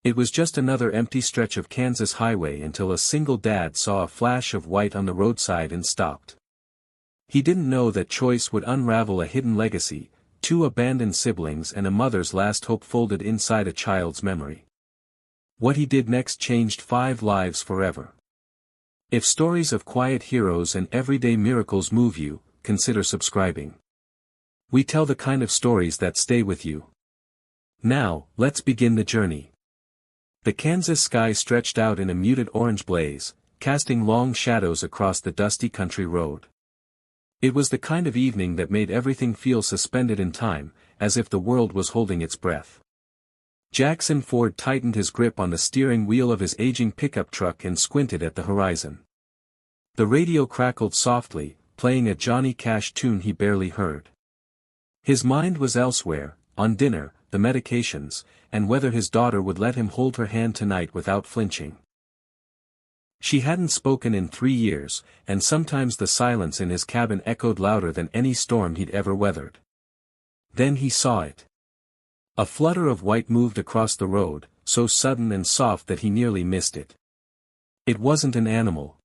It was just another empty stretch of Kansas highway until a single dad saw a flash of white on the roadside and stopped. He didn't know that choice would unravel a hidden legacy, two abandoned siblings and a mother's last hope folded inside a child's memory. What he did next changed 5 lives forever. If stories of quiet heroes and everyday miracles move you, consider subscribing. We tell the kind of stories that stay with you. Now, let's begin the journey. The Kansas sky stretched out in a muted orange blaze, casting long shadows across the dusty country road. It was the kind of evening that made everything feel suspended in time, as if the world was holding its breath. Jackson Ford tightened his grip on the steering wheel of his aging pickup truck and squinted at the horizon. The radio crackled softly, playing a Johnny Cash tune he barely heard. His mind was elsewhere, on dinner, the medications, and whether his daughter would let him hold her hand tonight without flinching. She hadn't spoken in 3 years, and sometimes the silence in his cabin echoed louder than any storm he'd ever weathered. Then he saw it. A flutter of white moved across the road, so sudden and soft that he nearly missed it. It wasn't an animal.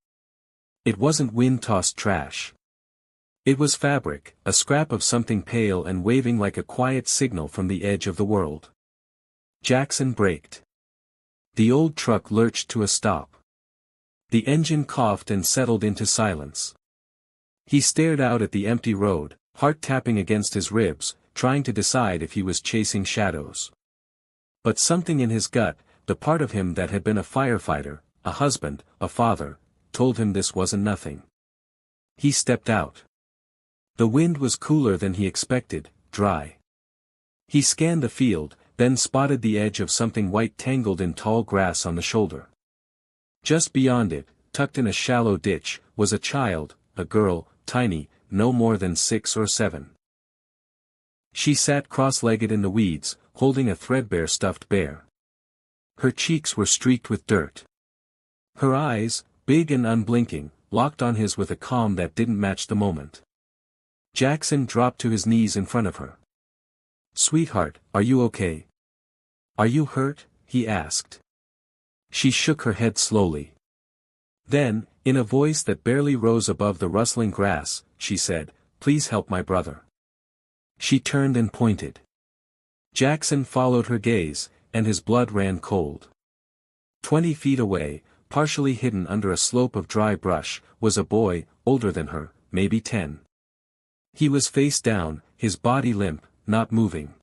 It wasn't wind-tossed trash. It was fabric, a scrap of something pale and waving like a quiet signal from the edge of the world. Jackson braked. The old truck lurched to a stop. The engine coughed and settled into silence. He stared out at the empty road, heart tapping against his ribs, trying to decide if he was chasing shadows. But something in his gut, the part of him that had been a firefighter, a husband, a father, told him this wasn't nothing. He stepped out. The wind was cooler than he expected, dry. He scanned the field, then spotted the edge of something white tangled in tall grass on the shoulder. Just beyond it, tucked in a shallow ditch, was a child, a girl, tiny, no more than 6 or 7. She sat cross-legged in the weeds, holding a threadbare stuffed bear. Her cheeks were streaked with dirt. Her eyes, big and unblinking, locked on his with a calm that didn't match the moment. Jackson dropped to his knees in front of her. "Sweetheart, are you okay? Are you hurt?" he asked. She shook her head slowly. Then, in a voice that barely rose above the rustling grass, she said, "Please help my brother." She turned and pointed. Jackson followed her gaze, and his blood ran cold. 20 feet away, partially hidden under a slope of dry brush, was a boy, older than her, maybe 10. He was face down, his body limp, not moving.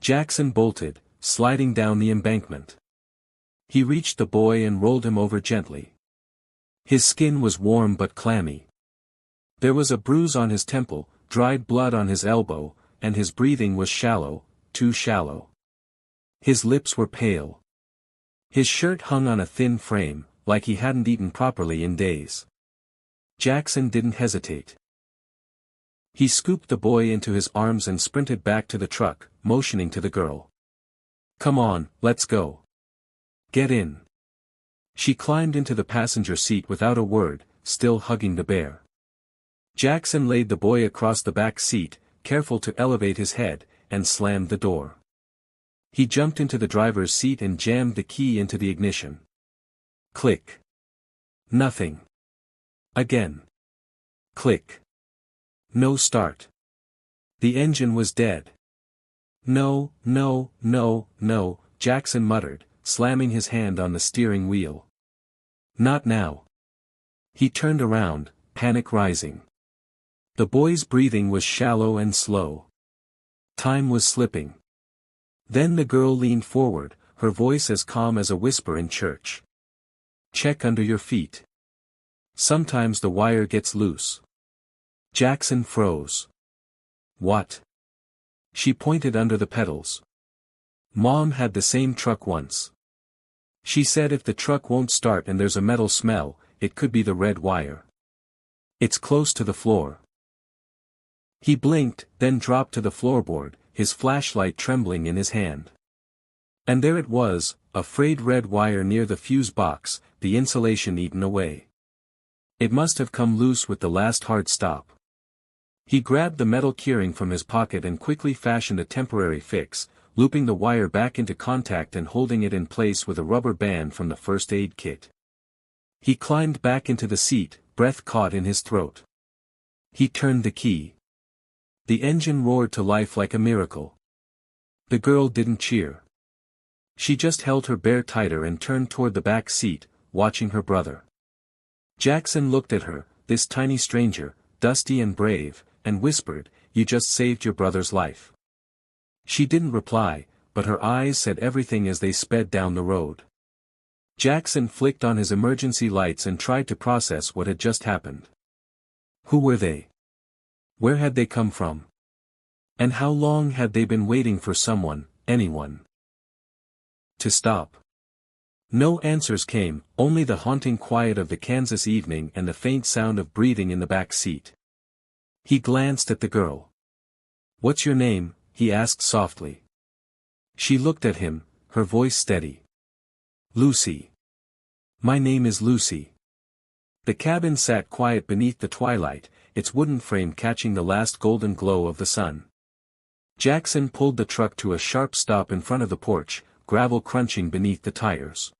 Jackson bolted, sliding down the embankment. He reached the boy and rolled him over gently. His skin was warm but clammy. There was a bruise on his temple, dried blood on his elbow, and his breathing was shallow, too shallow. His lips were pale. His shirt hung on a thin frame, like he hadn't eaten properly in days. Jackson didn't hesitate. He scooped the boy into his arms and sprinted back to the truck, motioning to the girl. "Come on, let's go. Get in." She climbed into the passenger seat without a word, still hugging the bear. Jackson laid the boy across the back seat, careful to elevate his head, and slammed the door. He jumped into the driver's seat and jammed the key into the ignition. Click. Nothing. Again. Click. No start. The engine was dead. "No, no, no, no," Jackson muttered, slamming his hand on the steering wheel. "Not now." He turned around, panic rising. The boy's breathing was shallow and slow. Time was slipping. Then the girl leaned forward, her voice as calm as a whisper in church. "Check under your feet. Sometimes the wire gets loose." Jackson froze. "What?" She pointed under the pedals. "Mom had the same truck once. She said if the truck won't start and there's a metal smell, it could be the red wire. It's close to the floor." He blinked, then dropped to the floorboard, his flashlight trembling in his hand. And there it was, a frayed red wire near the fuse box, the insulation eaten away. It must have come loose with the last hard stop. He grabbed the metal keyring from his pocket and quickly fashioned a temporary fix, looping the wire back into contact and holding it in place with a rubber band from the first aid kit. He climbed back into the seat, breath caught in his throat. He turned the key. The engine roared to life like a miracle. The girl didn't cheer. She just held her bear tighter and turned toward the back seat, watching her brother. Jackson looked at her, this tiny stranger, dusty and brave, and whispered, "You just saved your brother's life." She didn't reply, but her eyes said everything as they sped down the road. Jackson flicked on his emergency lights and tried to process what had just happened. Who were they? Where had they come from? And how long had they been waiting for someone, anyone, to stop? No answers came, only the haunting quiet of the Kansas evening and the faint sound of breathing in the back seat. He glanced at the girl. "What's your name?" he asked softly. She looked at him, her voice steady. "Lucy. My name is Lucy." The cabin sat quiet beneath the twilight, its wooden frame catching the last golden glow of the sun. Jackson pulled the truck to a sharp stop in front of the porch, gravel crunching beneath the tires.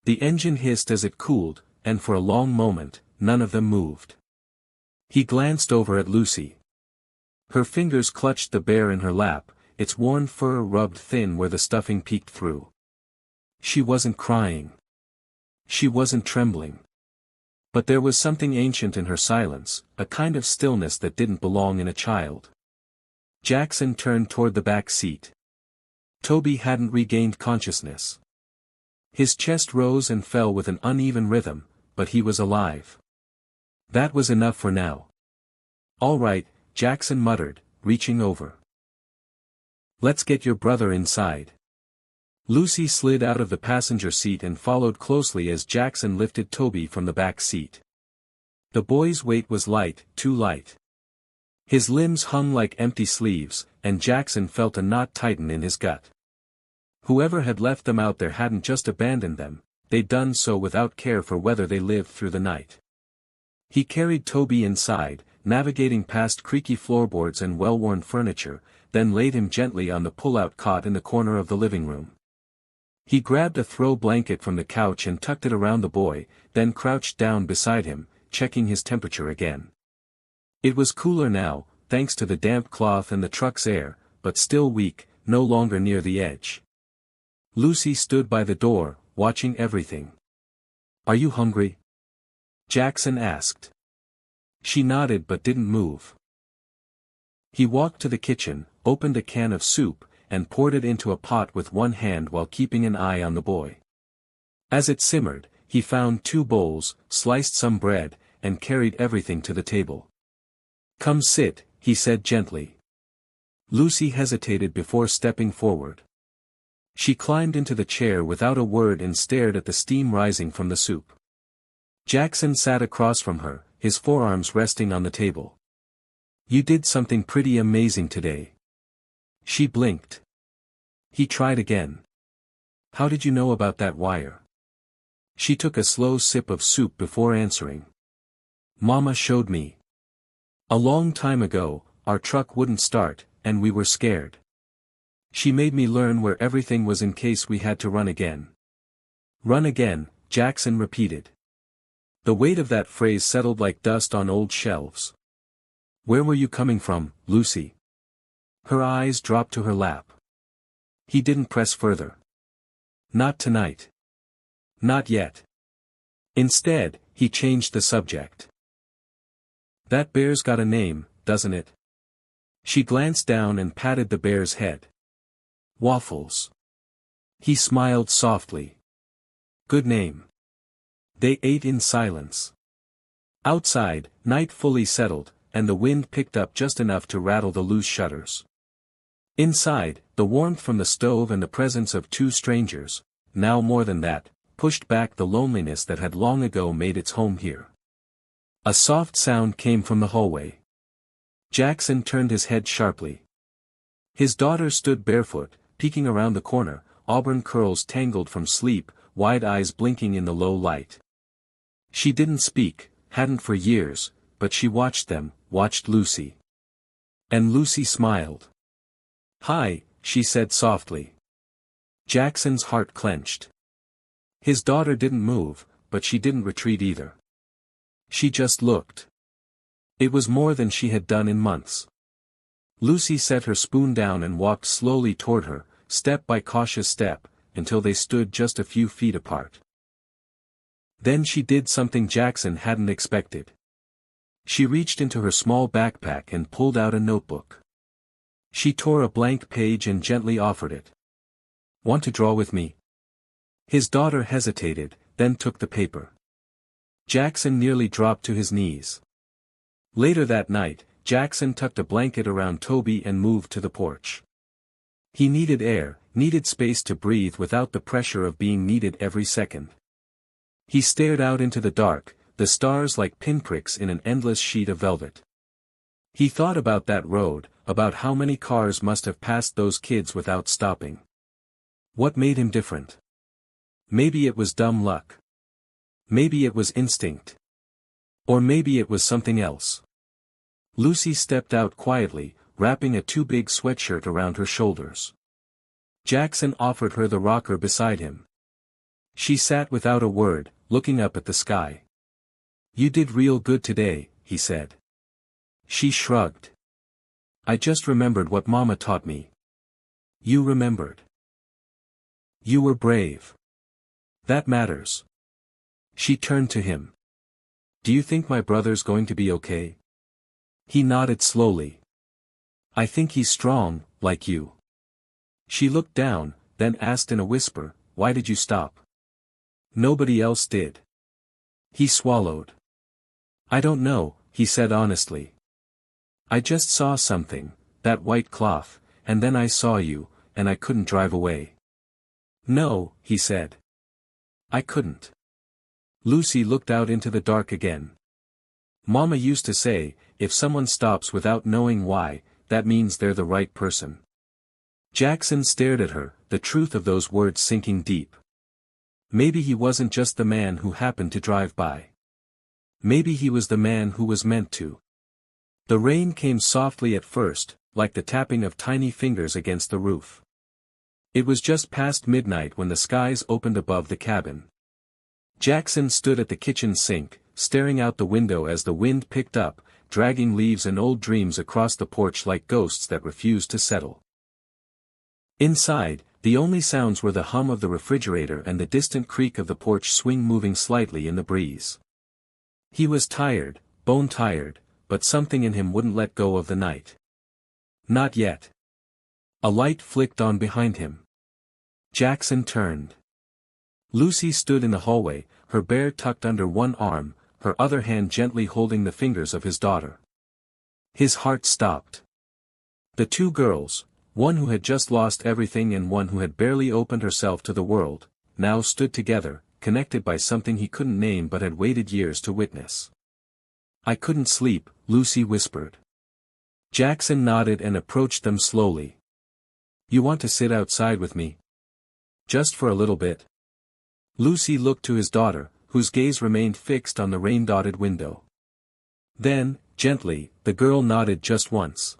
The engine hissed as it cooled, and for a long moment, none of them moved. He glanced over at Lucy. Her fingers clutched the bear in her lap, its worn fur rubbed thin where the stuffing peeked through. She wasn't crying. She wasn't trembling. But there was something ancient in her silence, a kind of stillness that didn't belong in a child. Jackson turned toward the back seat. Toby hadn't regained consciousness. His chest rose and fell with an uneven rhythm, but he was alive. That was enough for now. "All right," Jackson muttered, reaching over. "Let's get your brother inside." Lucy slid out of the passenger seat and followed closely as Jackson lifted Toby from the back seat. The boy's weight was light, too light. His limbs hung like empty sleeves, and Jackson felt a knot tighten in his gut. Whoever had left them out there hadn't just abandoned them, they'd done so without care for whether they lived through the night. He carried Toby inside, navigating past creaky floorboards and well-worn furniture, then laid him gently on the pull-out cot in the corner of the living room. He grabbed a throw blanket from the couch and tucked it around the boy, then crouched down beside him, checking his temperature again. It was cooler now, thanks to the damp cloth and the truck's air, but still weak, no longer near the edge. Lucy stood by the door, watching everything. "Are you hungry?" Jackson asked. She nodded but didn't move. He walked to the kitchen, opened a can of soup, and poured it into a pot with one hand while keeping an eye on the boy. As it simmered, he found 2 bowls, sliced some bread, and carried everything to the table. "Come sit," he said gently. Lucy hesitated before stepping forward. She climbed into the chair without a word and stared at the steam rising from the soup. Jackson sat across from her, his forearms resting on the table. "You did something pretty amazing today." She blinked. He tried again. "How did you know about that wire?" She took a slow sip of soup before answering. "Mama showed me. A long time ago, our truck wouldn't start, and we were scared. She made me learn where everything was in case we had to run again." "Run again," Jackson repeated. The weight of that phrase settled like dust on old shelves. "Where were you coming from, Lucy?" Her eyes dropped to her lap. He didn't press further. "Not tonight. Not yet." Instead, he changed the subject. "That bear's got a name, doesn't it?" She glanced down and patted the bear's head. "Waffles." He smiled softly. "Good name." They ate in silence. Outside, night fully settled, and the wind picked up just enough to rattle the loose shutters. Inside, the warmth from the stove and the presence of 2 strangers, now more than that, pushed back the loneliness that had long ago made its home here. A soft sound came from the hallway. Jackson turned his head sharply. His daughter stood barefoot, peeking around the corner, auburn curls tangled from sleep, wide eyes blinking in the low light. She didn't speak, hadn't for years, but she watched them, watched Lucy. And Lucy smiled. "Hi," she said softly. Jackson's heart clenched. His daughter didn't move, but she didn't retreat either. She just looked. It was more than she had done in months. Lucy set her spoon down and walked slowly toward her, step by cautious step, until they stood just a few feet apart. Then she did something Jackson hadn't expected. She reached into her small backpack and pulled out a notebook. She tore a blank page and gently offered it. "Want to draw with me?" His daughter hesitated, then took the paper. Jackson nearly dropped to his knees. Later that night, Jackson tucked a blanket around Toby and moved to the porch. He needed air, needed space to breathe without the pressure of being needed every second. He stared out into the dark, the stars like pinpricks in an endless sheet of velvet. He thought about that road, about how many cars must have passed those kids without stopping. What made him different? Maybe it was dumb luck. Maybe it was instinct. Or maybe it was something else. Lucy stepped out quietly, wrapping a too big sweatshirt around her shoulders. Jackson offered her the rocker beside him. She sat without a word, looking up at the sky. "You did real good today," he said. She shrugged. "I just remembered what Mama taught me." "You remembered. You were brave. That matters." She turned to him. "Do you think my brother's going to be okay?" He nodded slowly. "I think he's strong, like you." She looked down, then asked in a whisper, "Why did you stop?" "Nobody else did." He swallowed. "I don't know," he said honestly. "I just saw something, that white cloth, and then I saw you, and I couldn't drive away." "No," he said. "I couldn't." Lucy looked out into the dark again. "Mama used to say, if someone stops without knowing why, that means they're the right person." Jackson stared at her, the truth of those words sinking deep. Maybe he wasn't just the man who happened to drive by. Maybe he was the man who was meant to. The rain came softly at first, like the tapping of tiny fingers against the roof. It was just past midnight when the skies opened above the cabin. Jackson stood at the kitchen sink, staring out the window as the wind picked up, dragging leaves and old dreams across the porch like ghosts that refused to settle. Inside, the only sounds were the hum of the refrigerator and the distant creak of the porch swing moving slightly in the breeze. He was tired, bone-tired, but something in him wouldn't let go of the night. Not yet. A light flicked on behind him. Jackson turned. Lucy stood in the hallway, her bear tucked under one arm, her other hand gently holding the fingers of his daughter. His heart stopped. The two girls, one who had just lost everything and one who had barely opened herself to the world, now stood together, connected by something he couldn't name but had waited years to witness. "I couldn't sleep," Lucy whispered. Jackson nodded and approached them slowly. "You want to sit outside with me? Just for a little bit?" Lucy looked to his daughter, whose gaze remained fixed on the rain-dotted window. Then, gently, the girl nodded just once.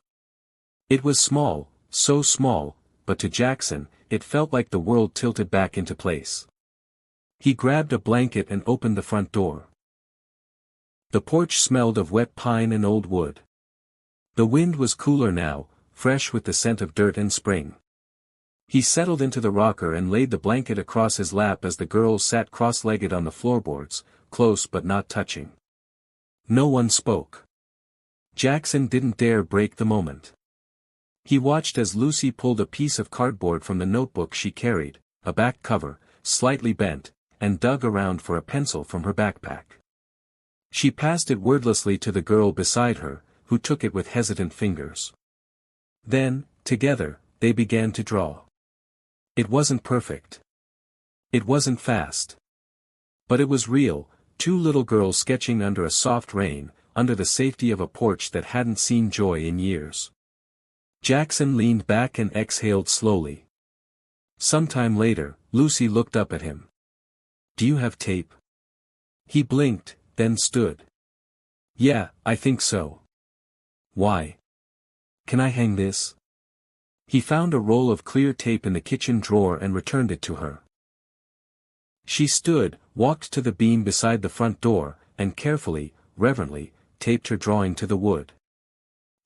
It was small, so small, but to Jackson, it felt like the world tilted back into place. He grabbed a blanket and opened the front door. The porch smelled of wet pine and old wood. The wind was cooler now, fresh with the scent of dirt and spring. He settled into the rocker and laid the blanket across his lap as the girls sat cross-legged on the floorboards, close but not touching. No one spoke. Jackson didn't dare break the moment. He watched as Lucy pulled a piece of cardboard from the notebook she carried, a back cover, slightly bent, and dug around for a pencil from her backpack. She passed it wordlessly to the girl beside her, who took it with hesitant fingers. Then, together, they began to draw. It wasn't perfect. It wasn't fast. But it was real, two little girls sketching under a soft rain, under the safety of a porch that hadn't seen joy in years. Jackson leaned back and exhaled slowly. Sometime later, Lucy looked up at him. "Do you have tape?" He blinked, then stood. "Yeah, I think so." "Why? Can I hang this?" He found a roll of clear tape in the kitchen drawer and returned it to her. She stood, walked to the beam beside the front door, and carefully, reverently, taped her drawing to the wood.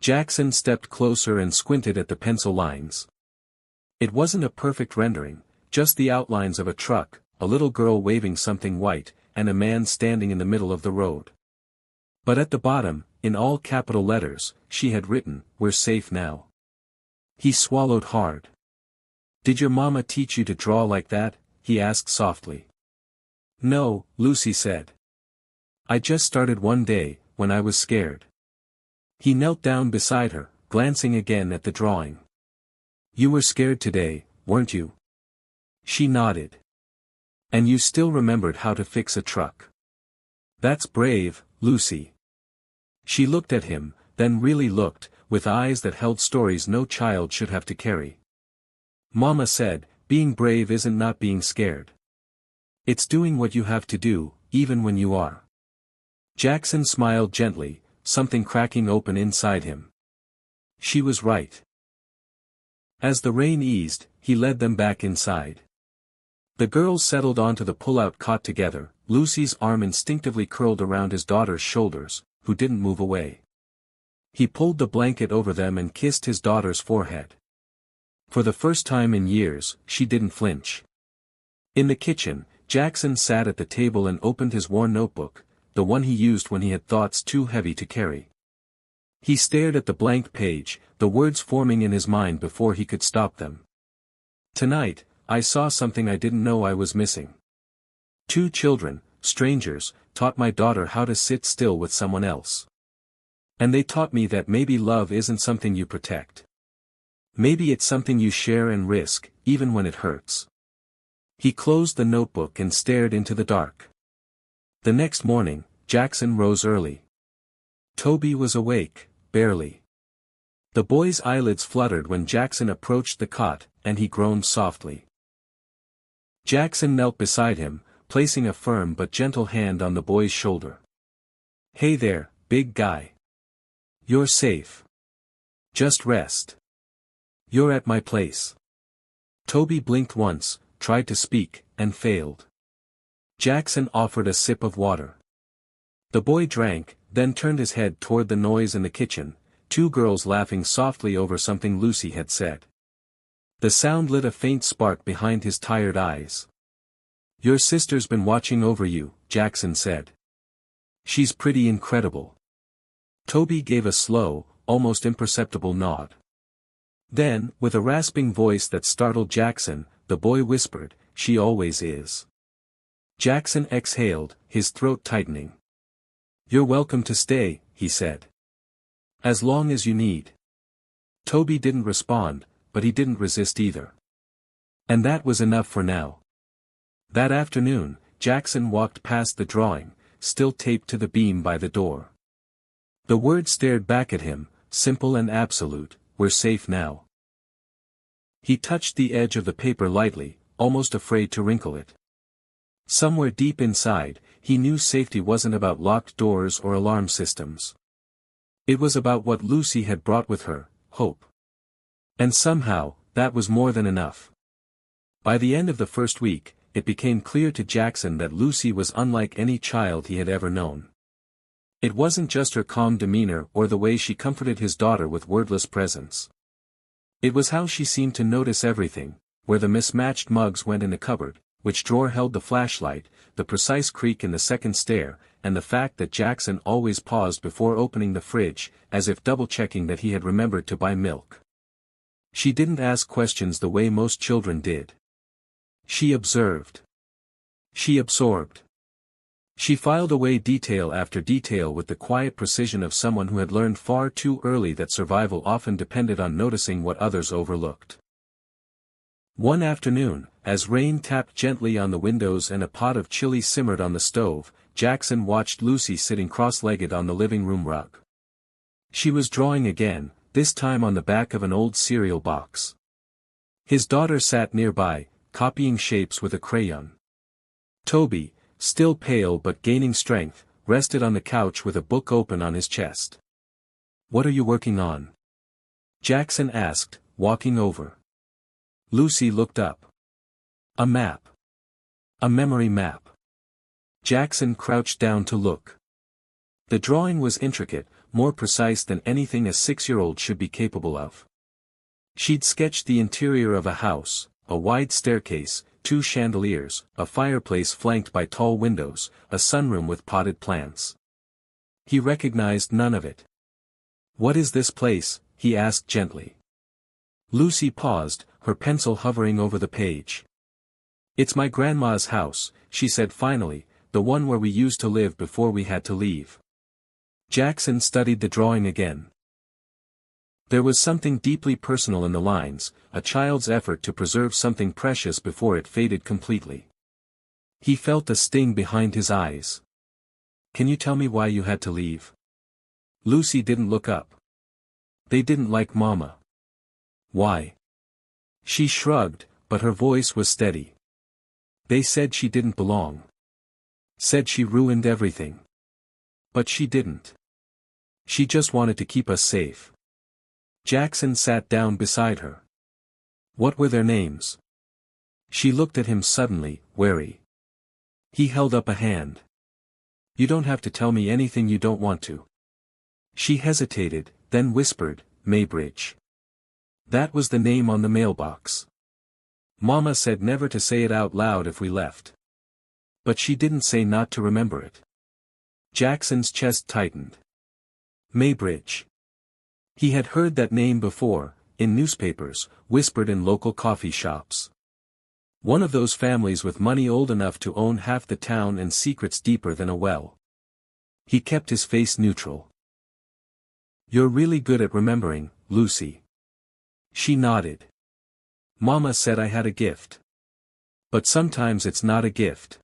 Jackson stepped closer and squinted at the pencil lines. It wasn't a perfect rendering, just the outlines of a truck, a little girl waving something white, and a man standing in the middle of the road. But at the bottom, in all capital letters, she had written, "We're safe now." He swallowed hard. "Did your mama teach you to draw like that?" he asked softly. "No," Lucy said. "I just started one day, when I was scared." He knelt down beside her, glancing again at the drawing. "You were scared today, weren't you?" She nodded. "And you still remembered how to fix a truck. That's brave, Lucy." She looked at him, then really looked, with eyes that held stories no child should have to carry. "Mama said, being brave isn't not being scared. It's doing what you have to do, even when you are." Jackson smiled gently, something cracking open inside him. She was right. As the rain eased, he led them back inside. The girls settled onto the pull-out cot together, Lucy's arm instinctively curled around his daughter's shoulders, who didn't move away. He pulled the blanket over them and kissed his daughter's forehead. For the first time in years, she didn't flinch. In the kitchen, Jackson sat at the table and opened his worn notebook, the one he used when he had thoughts too heavy to carry. He stared at the blank page, the words forming in his mind before he could stop them. "Tonight, I saw something I didn't know I was missing. 2 children, strangers, taught my daughter how to sit still with someone else. And they taught me that maybe love isn't something you protect. Maybe it's something you share and risk, even when it hurts." He closed the notebook and stared into the dark. The next morning, Jackson rose early. Toby was awake, barely. The boy's eyelids fluttered when Jackson approached the cot, and he groaned softly. Jackson knelt beside him, placing a firm but gentle hand on the boy's shoulder. "Hey there, big guy. You're safe. Just rest. You're at my place." Toby blinked once, tried to speak, and failed. Jackson offered a sip of water. The boy drank, then turned his head toward the noise in the kitchen, 2 girls laughing softly over something Lucy had said. The sound lit a faint spark behind his tired eyes. "Your sister's been watching over you," Jackson said. "She's pretty incredible." Toby gave a slow, almost imperceptible nod. Then, with a rasping voice that startled Jackson, the boy whispered, "She always is." Jackson exhaled, his throat tightening. "You're welcome to stay," he said. "As long as you need." Toby didn't respond, but he didn't resist either. And that was enough for now. That afternoon, Jackson walked past the drawing, still taped to the beam by the door. The word stared back at him, simple and absolute, "We're safe now." He touched the edge of the paper lightly, almost afraid to wrinkle it. Somewhere deep inside, he knew safety wasn't about locked doors or alarm systems. It was about what Lucy had brought with her, hope. And somehow, that was more than enough. By the end of the first week, it became clear to Jackson that Lucy was unlike any child he had ever known. It wasn't just her calm demeanor or the way she comforted his daughter with wordless presence. It was how she seemed to notice everything, where the mismatched mugs went in a cupboard, which drawer held the flashlight, the precise creak in the second stair, and the fact that Jackson always paused before opening the fridge, as if double-checking that he had remembered to buy milk. She didn't ask questions the way most children did. She observed. She absorbed. She filed away detail after detail with the quiet precision of someone who had learned far too early that survival often depended on noticing what others overlooked. One afternoon, as rain tapped gently on the windows and a pot of chili simmered on the stove, Jackson watched Lucy sitting cross-legged on the living room rug. She was drawing again, this time on the back of an old cereal box. His daughter sat nearby, copying shapes with a crayon. Toby, still pale but gaining strength, rested on the couch with a book open on his chest. "What are you working on?" Jackson asked, walking over. Lucy looked up. A map. A memory map. Jackson crouched down to look. The drawing was intricate, more precise than anything a 6-year-old should be capable of. She'd sketched the interior of a house, a wide staircase, 2 chandeliers, a fireplace flanked by tall windows, a sunroom with potted plants. He recognized none of it. "What is this place?" he asked gently. Lucy paused, her pencil hovering over the page. "It's my grandma's house," she said finally, "the one where we used to live before we had to leave." Jackson studied the drawing again. There was something deeply personal in the lines, a child's effort to preserve something precious before it faded completely. He felt a sting behind his eyes. "Can you tell me why you had to leave?" Lucy didn't look up. "They didn't like Mama." "Why?" She shrugged, but her voice was steady. "They said she didn't belong. Said she ruined everything. But she didn't. She just wanted to keep us safe." Jackson sat down beside her. "What were their names?" She looked at him suddenly, wary. He held up a hand. "You don't have to tell me anything you don't want to." She hesitated, then whispered, "Maybridge." That was the name on the mailbox. Mama said never to say it out loud if we left. But she didn't say not to remember it. Jackson's chest tightened. Maybridge. He had heard that name before, in newspapers, whispered in local coffee shops. One of those families with money old enough to own half the town and secrets deeper than a well. He kept his face neutral. "You're really good at remembering, Lucy." She nodded. "Mama said I had a gift. But sometimes it's not a gift.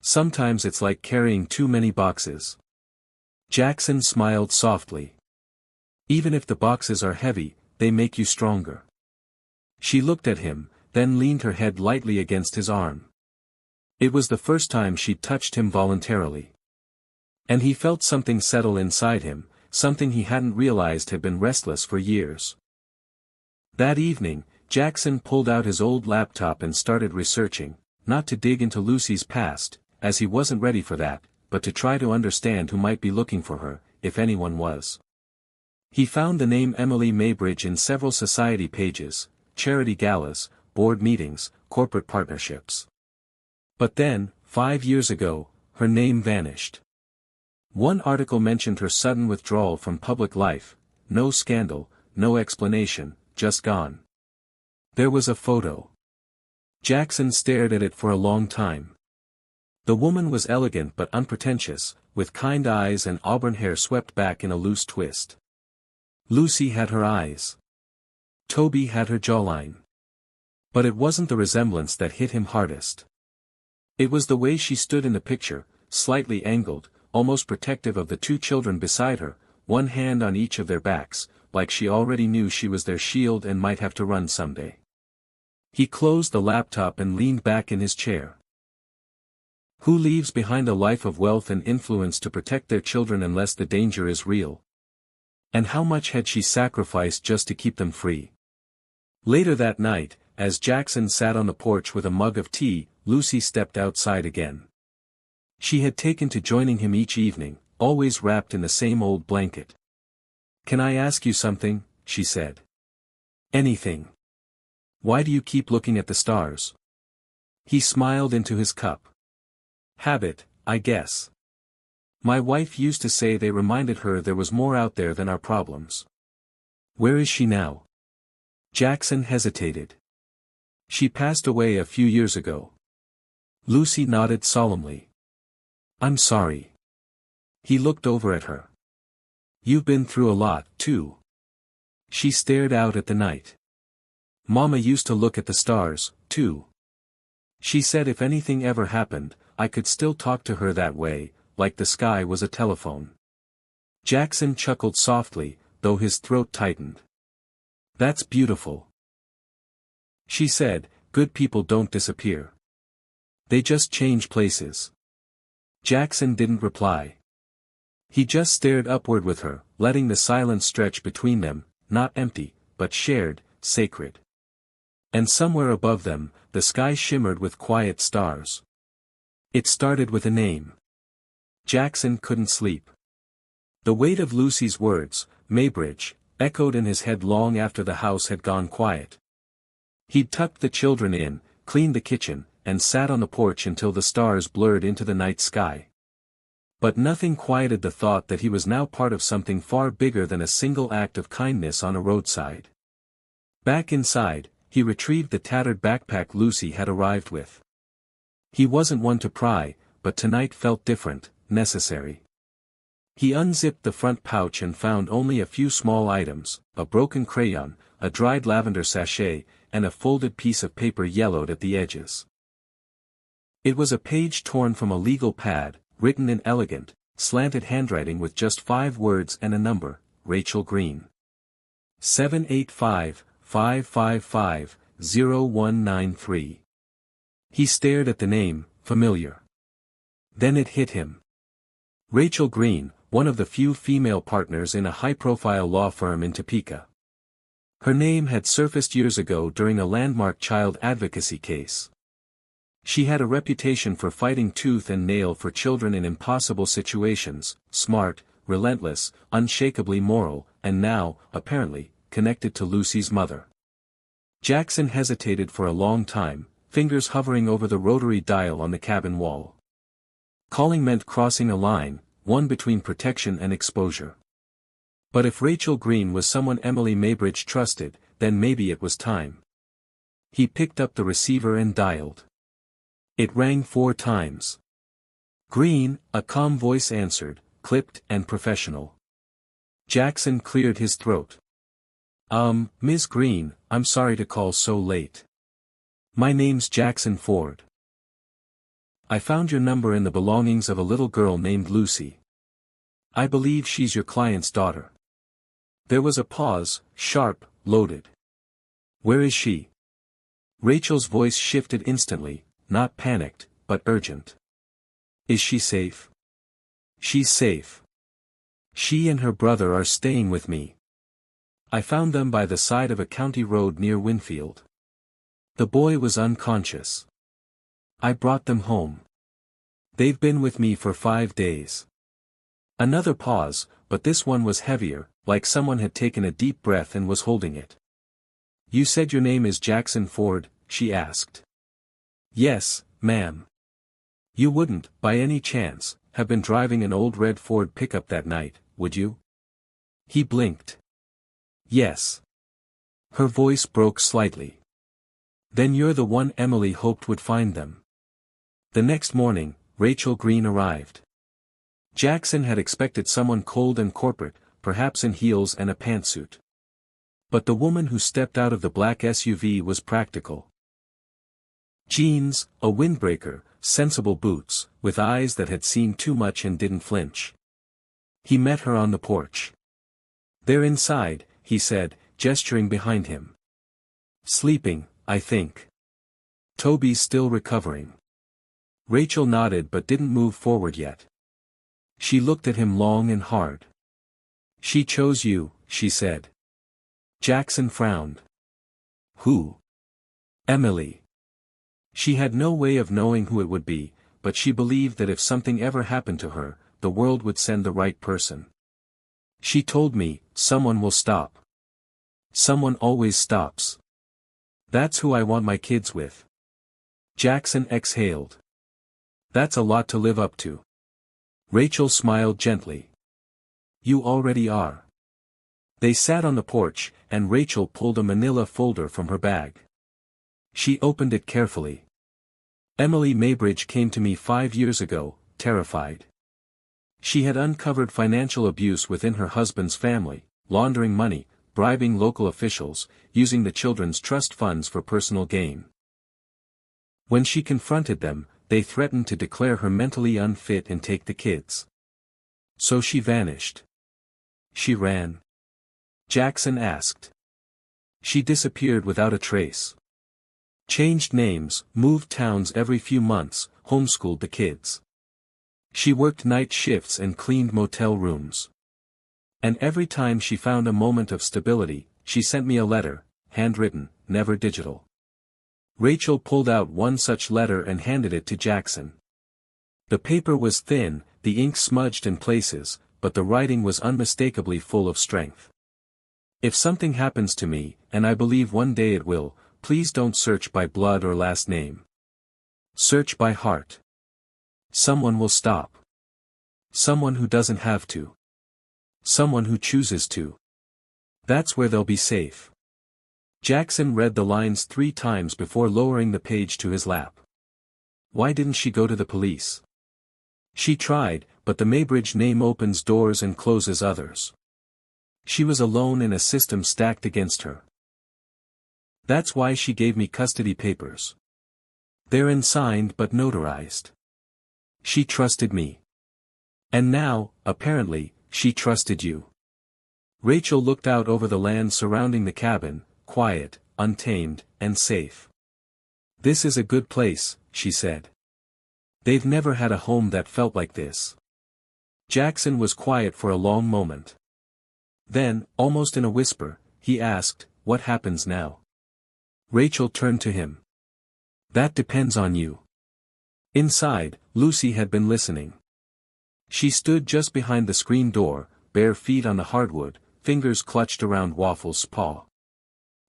Sometimes it's like carrying too many boxes." Jackson smiled softly. "Even if the boxes are heavy, they make you stronger." She looked at him, then leaned her head lightly against his arm. It was the first time she'd touched him voluntarily. And he felt something settle inside him, something he hadn't realized had been restless for years. That evening, Jackson pulled out his old laptop and started researching, not to dig into Lucy's past, as he wasn't ready for that, but to try to understand who might be looking for her, if anyone was. He found the name Emily Maybridge in several society pages, charity galas, board meetings, corporate partnerships. But then, 5 years ago, her name vanished. One article mentioned her sudden withdrawal from public life, no scandal, no explanation, just gone. There was a photo. Jackson stared at it for a long time. The woman was elegant but unpretentious, with kind eyes and auburn hair swept back in a loose twist. Lucy had her eyes. Toby had her jawline. But it wasn't the resemblance that hit him hardest. It was the way she stood in the picture, slightly angled, almost protective of the 2 children beside her, one hand on each of their backs, like she already knew she was their shield and might have to run someday. He closed the laptop and leaned back in his chair. Who leaves behind a life of wealth and influence to protect their children unless the danger is real? And how much had she sacrificed just to keep them free? Later that night, as Jackson sat on the porch with a mug of tea, Lucy stepped outside again. She had taken to joining him each evening, always wrapped in the same old blanket. "Can I ask you something?" she said. "Anything. Why do you keep looking at the stars?" He smiled into his cup. "Habit, I guess. My wife used to say they reminded her there was more out there than our problems." "Where is she now?" Jackson hesitated. "She passed away a few years ago." Lucy nodded solemnly. "I'm sorry." He looked over at her. "You've been through a lot, too." She stared out at the night. "Mama used to look at the stars, too. She said if anything ever happened, I could still talk to her that way, like the sky was a telephone." Jackson chuckled softly, though his throat tightened. "That's beautiful." She said, "Good people don't disappear. They just change places." Jackson didn't reply. He just stared upward with her, letting the silence stretch between them, not empty, but shared, sacred. And somewhere above them, the sky shimmered with quiet stars. It started with a name. Jackson couldn't sleep. The weight of Lucy's words, Maybridge, echoed in his head long after the house had gone quiet. He'd tucked the children in, cleaned the kitchen, and sat on the porch until the stars blurred into the night sky. But nothing quieted the thought that he was now part of something far bigger than a single act of kindness on a roadside. Back inside, he retrieved the tattered backpack Lucy had arrived with. He wasn't one to pry, but tonight felt different, necessary. He unzipped the front pouch and found only a few small items, a broken crayon, a dried lavender sachet, and a folded piece of paper yellowed at the edges. It was a page torn from a legal pad, written in elegant, slanted handwriting with just 5 words and a number, Rachel Green. 785-555-0193. He stared at the name, familiar. Then it hit him. Rachel Green, one of the few female partners in a high-profile law firm in Topeka. Her name had surfaced years ago during a landmark child advocacy case. She had a reputation for fighting tooth and nail for children in impossible situations, smart, relentless, unshakably moral, and now, apparently, connected to Lucy's mother. Jackson hesitated for a long time, fingers hovering over the rotary dial on the cabin wall. Calling meant crossing a line, one between protection and exposure. But if Rachel Green was someone Emily Maybridge trusted, then maybe it was time. He picked up the receiver and dialed. It rang 4 times. Green, a calm voice answered, clipped and professional. Jackson cleared his throat. Ms. Green, I'm sorry to call so late. My name's Jackson Ford. I found your number in the belongings of a little girl named Lucy. I believe she's your client's daughter. There was a pause, sharp, loaded. Where is she? Rachel's voice shifted instantly, not panicked, but urgent. Is she safe? She's safe. She and her brother are staying with me. I found them by the side of a county road near Winfield. The boy was unconscious. I brought them home. They've been with me for 5 days. Another pause, but this one was heavier, like someone had taken a deep breath and was holding it. You said your name is Jackson Ford, she asked. Yes, ma'am. You wouldn't, by any chance, have been driving an old red Ford pickup that night, would you? He blinked. Yes. Her voice broke slightly. Then you're the one Emily hoped would find them. The next morning, Rachel Green arrived. Jackson had expected someone cold and corporate, perhaps in heels and a pantsuit. But the woman who stepped out of the black SUV was practical. Jeans, a windbreaker, sensible boots, with eyes that had seen too much and didn't flinch. He met her on the porch. They're inside, he said, gesturing behind him. Sleeping, I think. Toby's still recovering. Rachel nodded but didn't move forward yet. She looked at him long and hard. She chose you, she said. Jackson frowned. Who? Emily. She had no way of knowing who it would be, but she believed that if something ever happened to her, the world would send the right person. She told me, someone will stop. Someone always stops. That's who I want my kids with. Jackson exhaled. That's a lot to live up to. Rachel smiled gently. You already are. They sat on the porch, and Rachel pulled a manila folder from her bag. She opened it carefully. Emily Maybridge came to me 5 years ago, terrified. She had uncovered financial abuse within her husband's family, laundering money, bribing local officials, using the children's trust funds for personal gain. When she confronted them, they threatened to declare her mentally unfit and take the kids. So she vanished. She ran? Jackson asked. She disappeared without a trace. Changed names, moved towns every few months, homeschooled the kids. She worked night shifts and cleaned motel rooms. And every time she found a moment of stability, she sent me a letter, handwritten, never digital. Rachel pulled out one such letter and handed it to Jackson. The paper was thin, the ink smudged in places, but the writing was unmistakably full of strength. If something happens to me, and I believe one day it will, please don't search by blood or last name. Search by heart. Someone will stop. Someone who doesn't have to. Someone who chooses to. That's where they'll be safe. Jackson read the lines 3 times before lowering the page to his lap. Why didn't she go to the police? She tried, but the Maybridge name opens doors and closes others. She was alone in a system stacked against her. That's why she gave me custody papers. They're unsigned but notarized. She trusted me. And now, apparently, she trusted you. Rachel looked out over the land surrounding the cabin, quiet, untamed, and safe. This is a good place, she said. They've never had a home that felt like this. Jackson was quiet for a long moment. Then, almost in a whisper, he asked, "What happens now?" Rachel turned to him. "That depends on you." Inside, Lucy had been listening. She stood just behind the screen door, bare feet on the hardwood, fingers clutched around Waffles' paw.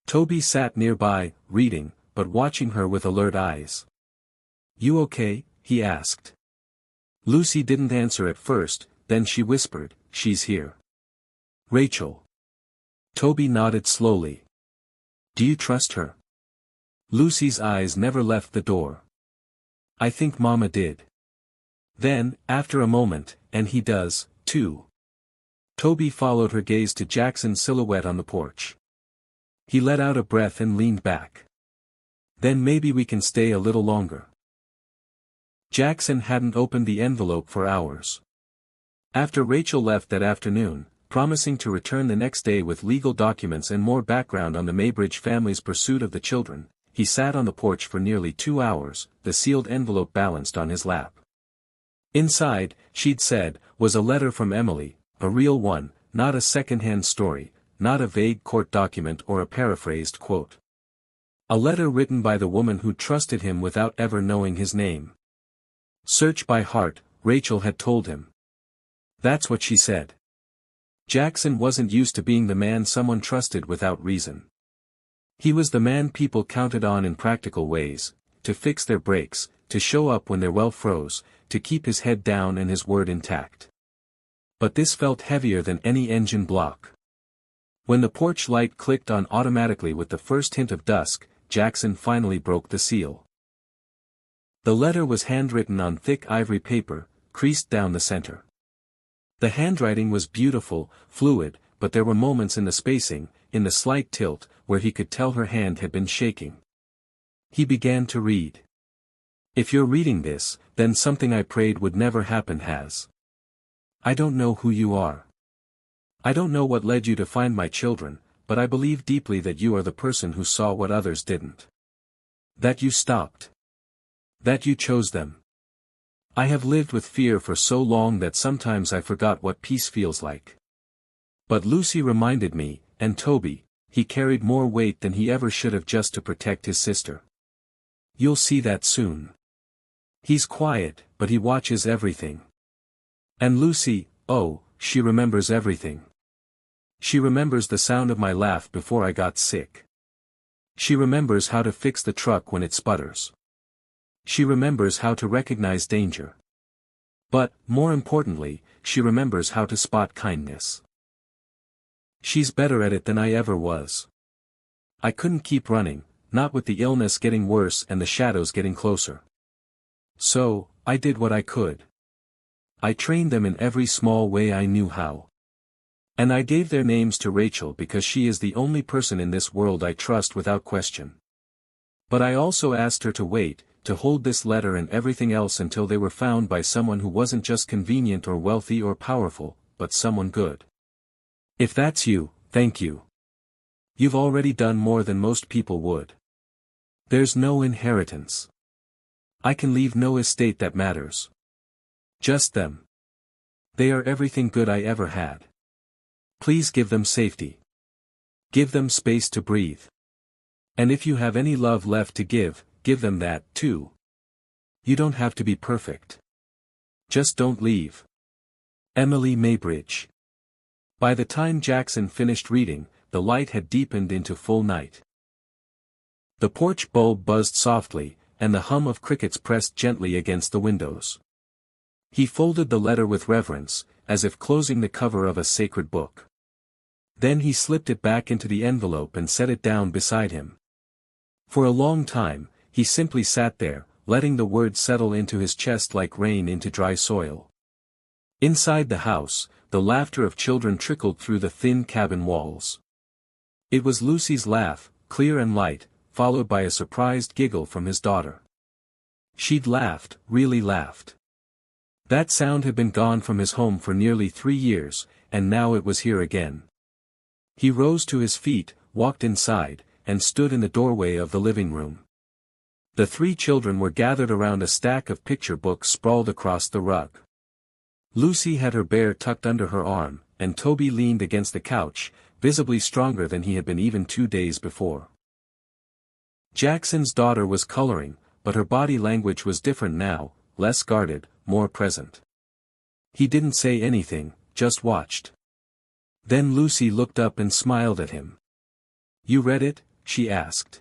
Toby sat nearby, reading, but watching her with alert eyes. "You okay?" he asked. Lucy didn't answer at first, then she whispered, "She's here." "Rachel." Toby nodded slowly. "Do you trust her?" Lucy's eyes never left the door. "I think Mama did." Then, after a moment, "And he does, too." Toby followed her gaze to Jackson's silhouette on the porch. He let out a breath and leaned back. "Then maybe we can stay a little longer." Jackson hadn't opened the envelope for hours. After Rachel left that afternoon, promising to return the next day with legal documents and more background on the Maybridge family's pursuit of the children, he sat on the porch for nearly 2 hours, the sealed envelope balanced on his lap. Inside, she'd said, was a letter from Emily, a real one, not a second-hand story, not a vague court document or a paraphrased quote. A letter written by the woman who trusted him without ever knowing his name. Search by heart, Rachel had told him. That's what she said. Jackson wasn't used to being the man someone trusted without reason. He was the man people counted on in practical ways, to fix their brakes, to show up when their well froze, to keep his head down and his word intact. But this felt heavier than any engine block. When the porch light clicked on automatically with the first hint of dusk, Jackson finally broke the seal. The letter was handwritten on thick ivory paper, creased down the center. The handwriting was beautiful, fluid, but there were moments in the spacing, in the slight tilt, where he could tell her hand had been shaking. He began to read. "If you're reading this, then something I prayed would never happen has. I don't know who you are. I don't know what led you to find my children, but I believe deeply that you are the person who saw what others didn't. That you stopped. That you chose them. I have lived with fear for so long that sometimes I forgot what peace feels like. But Lucy reminded me, and Toby, he carried more weight than he ever should have just to protect his sister. You'll see that soon. He's quiet, but he watches everything. And Lucy, oh, she remembers everything. She remembers the sound of my laugh before I got sick. She remembers how to fix the truck when it sputters. She remembers how to recognize danger. But, more importantly, she remembers how to spot kindness. She's better at it than I ever was. I couldn't keep running, not with the illness getting worse and the shadows getting closer. So, I did what I could. I trained them in every small way I knew how. And I gave their names to Rachel because she is the only person in this world I trust without question. But I also asked her to wait, to hold this letter and everything else until they were found by someone who wasn't just convenient or wealthy or powerful, but someone good. If that's you, thank you. You've already done more than most people would. There's no inheritance. I can leave no estate that matters. Just them. They are everything good I ever had. Please give them safety. Give them space to breathe. And if you have any love left to give them that, too. You don't have to be perfect. Just don't leave. Emily Maybridge. By the time Jackson finished reading, the light had deepened into full night. The porch bulb buzzed softly, and the hum of crickets pressed gently against the windows. He folded the letter with reverence, as if closing the cover of a sacred book. Then he slipped it back into the envelope and set it down beside him. For a long time, he simply sat there, letting the words settle into his chest like rain into dry soil. Inside the house, the laughter of children trickled through the thin cabin walls. It was Lucy's laugh, clear and light, followed by a surprised giggle from his daughter. She'd laughed, really laughed. That sound had been gone from his home for nearly 3 years, and now it was here again. He rose to his feet, walked inside, and stood in the doorway of the living room. The 3 children were gathered around a stack of picture books sprawled across the rug. Lucy had her bear tucked under her arm, and Toby leaned against the couch, visibly stronger than he had been even 2 days before. Jackson's daughter was coloring, but her body language was different now, less guarded, more present. He didn't say anything, just watched. Then Lucy looked up and smiled at him. "You read it?" she asked.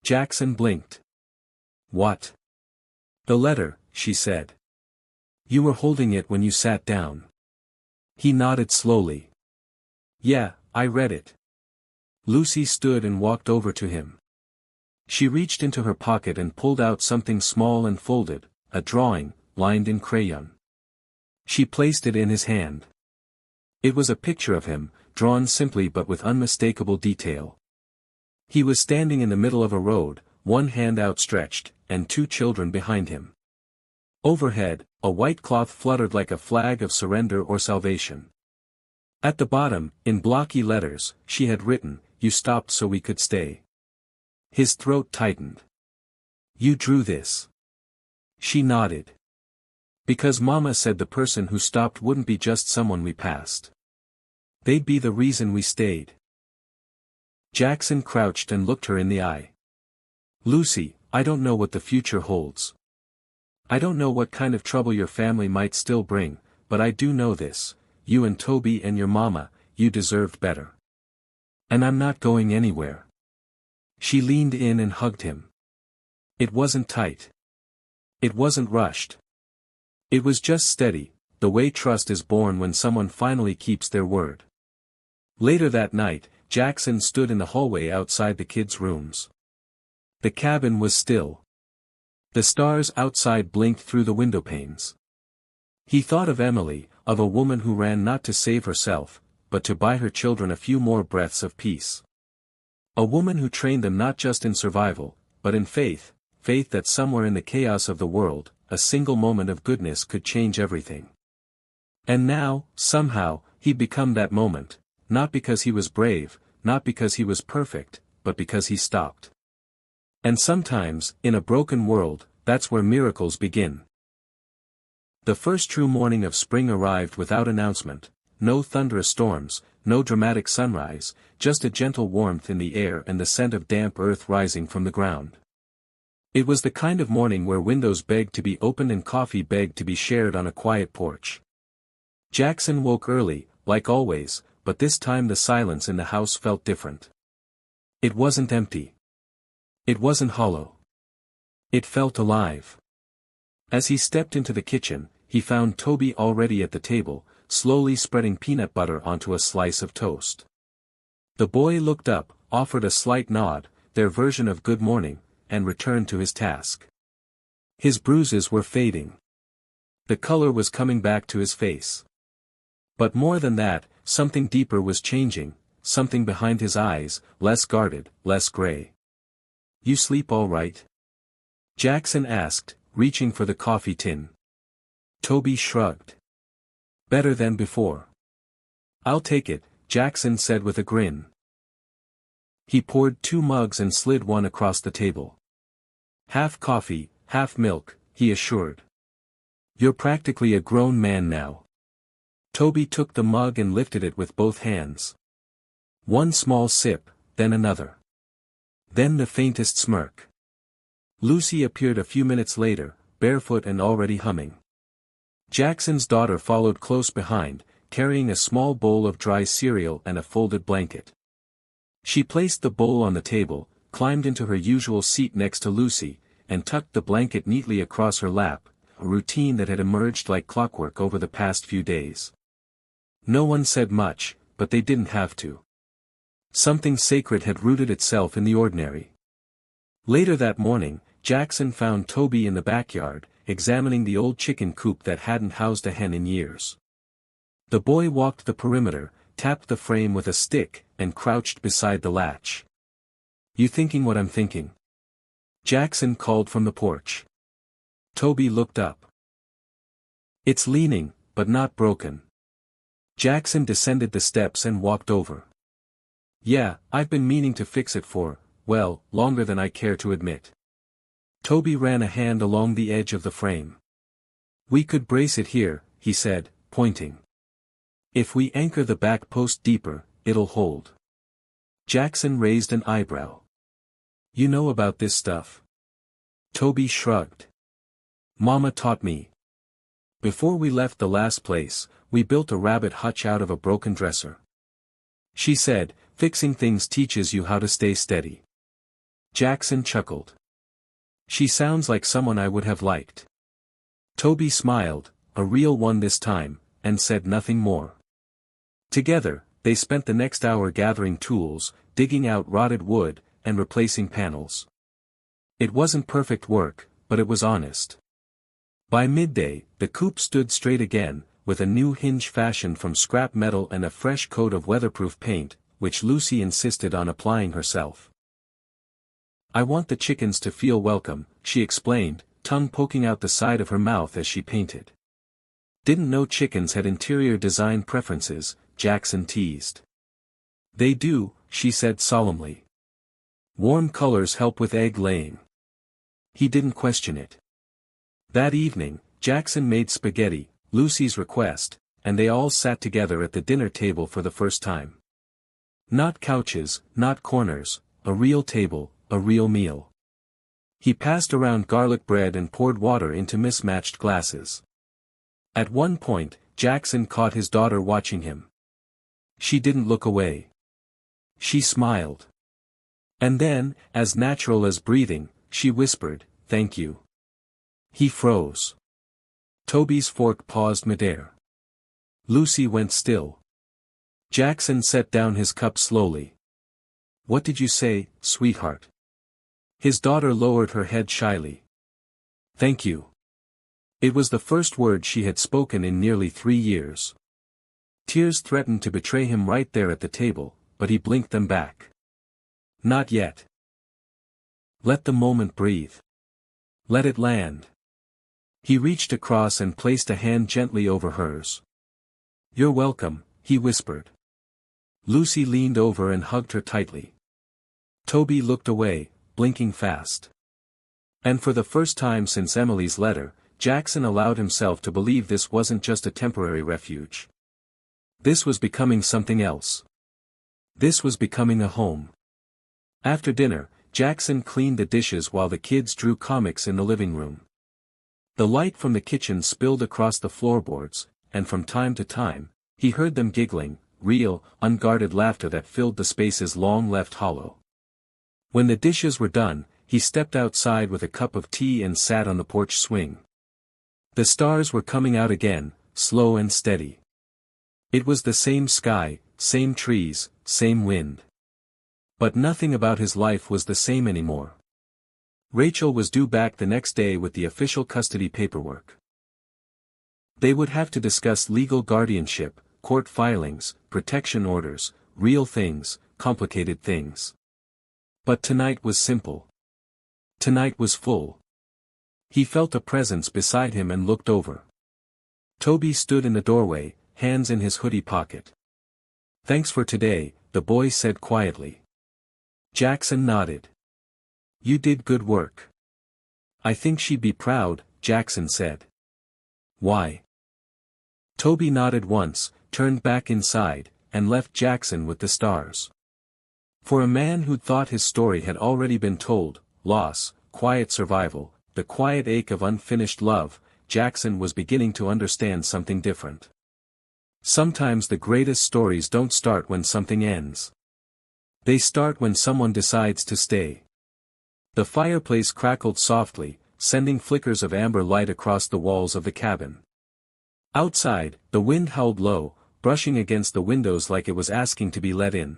Jackson blinked. "What?" "The letter," she said. "You were holding it when you sat down." He nodded slowly. "Yeah, I read it." Lucy stood and walked over to him. She reached into her pocket and pulled out something small and folded, a drawing, lined in crayon. She placed it in his hand. It was a picture of him, drawn simply but with unmistakable detail. He was standing in the middle of a road, one hand outstretched, and 2 children behind him. Overhead, a white cloth fluttered like a flag of surrender or salvation. At the bottom, in blocky letters, she had written, "You stopped so we could stay." His throat tightened. "You drew this?" She nodded. "Because Mama said the person who stopped wouldn't be just someone we passed. They'd be the reason we stayed." Jackson crouched and looked her in the eye. "Lucy, I don't know what the future holds. I don't know what kind of trouble your family might still bring, but I do know this, you and Toby and your mama, you deserved better. And I'm not going anywhere." She leaned in and hugged him. It wasn't tight. It wasn't rushed. It was just steady, the way trust is born when someone finally keeps their word. Later that night, Jackson stood in the hallway outside the kids' rooms. The cabin was still. The stars outside blinked through the windowpanes. He thought of Emily, of a woman who ran not to save herself, but to buy her children a few more breaths of peace. A woman who trained them not just in survival, but in faith, faith that somewhere in the chaos of the world, a single moment of goodness could change everything. And now, somehow, he'd become that moment, not because he was brave, not because he was perfect, but because he stopped. And sometimes, in a broken world, that's where miracles begin. The first true morning of spring arrived without announcement, no thunderous storms, no dramatic sunrise, just a gentle warmth in the air and the scent of damp earth rising from the ground. It was the kind of morning where windows begged to be opened and coffee begged to be shared on a quiet porch. Jackson woke early, like always, but this time the silence in the house felt different. It wasn't empty. It wasn't hollow. It felt alive. As he stepped into the kitchen, he found Toby already at the table, slowly spreading peanut butter onto a slice of toast. The boy looked up, offered a slight nod, their version of good morning, and returned to his task. His bruises were fading. The color was coming back to his face. But more than that, something deeper was changing, something behind his eyes, less guarded, less gray. "You sleep all right?" Jackson asked, reaching for the coffee tin. Toby shrugged. "Better than before." "I'll take it," Jackson said with a grin. He poured 2 mugs and slid one across the table. "Half coffee, half milk," he assured. "You're practically a grown man now." Toby took the mug and lifted it with both hands. One small sip, then another. Then the faintest smirk. Lucy appeared a few minutes later, barefoot and already humming. Jackson's daughter followed close behind, carrying a small bowl of dry cereal and a folded blanket. She placed the bowl on the table, climbed into her usual seat next to Lucy, and tucked the blanket neatly across her lap, a routine that had emerged like clockwork over the past few days. No one said much, but they didn't have to. Something sacred had rooted itself in the ordinary. Later that morning, Jackson found Toby in the backyard, examining the old chicken coop that hadn't housed a hen in years. The boy walked the perimeter, tapped the frame with a stick, and crouched beside the latch. "You thinking what I'm thinking?" Jackson called from the porch. Toby looked up. "It's leaning, but not broken." Jackson descended the steps and walked over. "Yeah, I've been meaning to fix it for, well, longer than I care to admit." Toby ran a hand along the edge of the frame. "We could brace it here," he said, pointing. "If we anchor the back post deeper, it'll hold." Jackson raised an eyebrow. "You know about this stuff?" Toby shrugged. "Mama taught me. Before we left the last place, we built a rabbit hutch out of a broken dresser. She said, fixing things teaches you how to stay steady." Jackson chuckled. "She sounds like someone I would have liked." Toby smiled, a real one this time, and said nothing more. Together, they spent the next hour gathering tools, digging out rotted wood, and replacing panels. It wasn't perfect work, but it was honest. By midday, the coop stood straight again, with a new hinge fashioned from scrap metal and a fresh coat of weatherproof paint, which Lucy insisted on applying herself. "I want the chickens to feel welcome," she explained, tongue poking out the side of her mouth as she painted. "Didn't know chickens had interior design preferences," Jackson teased. "They do," she said solemnly. "Warm colors help with egg laying." He didn't question it. That evening, Jackson made spaghetti, Lucy's request, and they all sat together at the dinner table for the first time. Not couches, not corners, a real table, a real meal. He passed around garlic bread and poured water into mismatched glasses. At one point, Jackson caught his daughter watching him. She didn't look away. She smiled. And then, as natural as breathing, she whispered, "Thank you." He froze. Toby's fork paused midair. Lucy went still. Jackson set down his cup slowly. "What did you say, sweetheart?" His daughter lowered her head shyly. "Thank you." It was the first word she had spoken in nearly 3 years. Tears threatened to betray him right there at the table, but he blinked them back. "Not yet. Let the moment breathe. Let it land." He reached across and placed a hand gently over hers. "You're welcome," he whispered. Lucy leaned over and hugged her tightly. Toby looked away, blinking fast. And for the first time since Emily's letter, Jackson allowed himself to believe this wasn't just a temporary refuge. This was becoming something else. This was becoming a home. After dinner, Jackson cleaned the dishes while the kids drew comics in the living room. The light from the kitchen spilled across the floorboards, and from time to time, he heard them giggling, real, unguarded laughter that filled the spaces long left hollow. When the dishes were done, he stepped outside with a cup of tea and sat on the porch swing. The stars were coming out again, slow and steady. It was the same sky, same trees, same wind. But nothing about his life was the same anymore. Rachel was due back the next day with the official custody paperwork. They would have to discuss legal guardianship, court filings, protection orders, real things, complicated things. But tonight was simple. Tonight was full. He felt a presence beside him and looked over. Toby stood in the doorway, hands in his hoodie pocket. "Thanks for today," the boy said quietly. Jackson nodded. "You did good work." "I think she'd be proud," Jackson said. "Why?" Toby nodded once, turned back inside, and left Jackson with the stars. For a man who'd thought his story had already been told, loss, quiet survival, the quiet ache of unfinished love, Jackson was beginning to understand something different. Sometimes the greatest stories don't start when something ends. They start when someone decides to stay. The fireplace crackled softly, sending flickers of amber light across the walls of the cabin. Outside, the wind howled low, brushing against the windows like it was asking to be let in.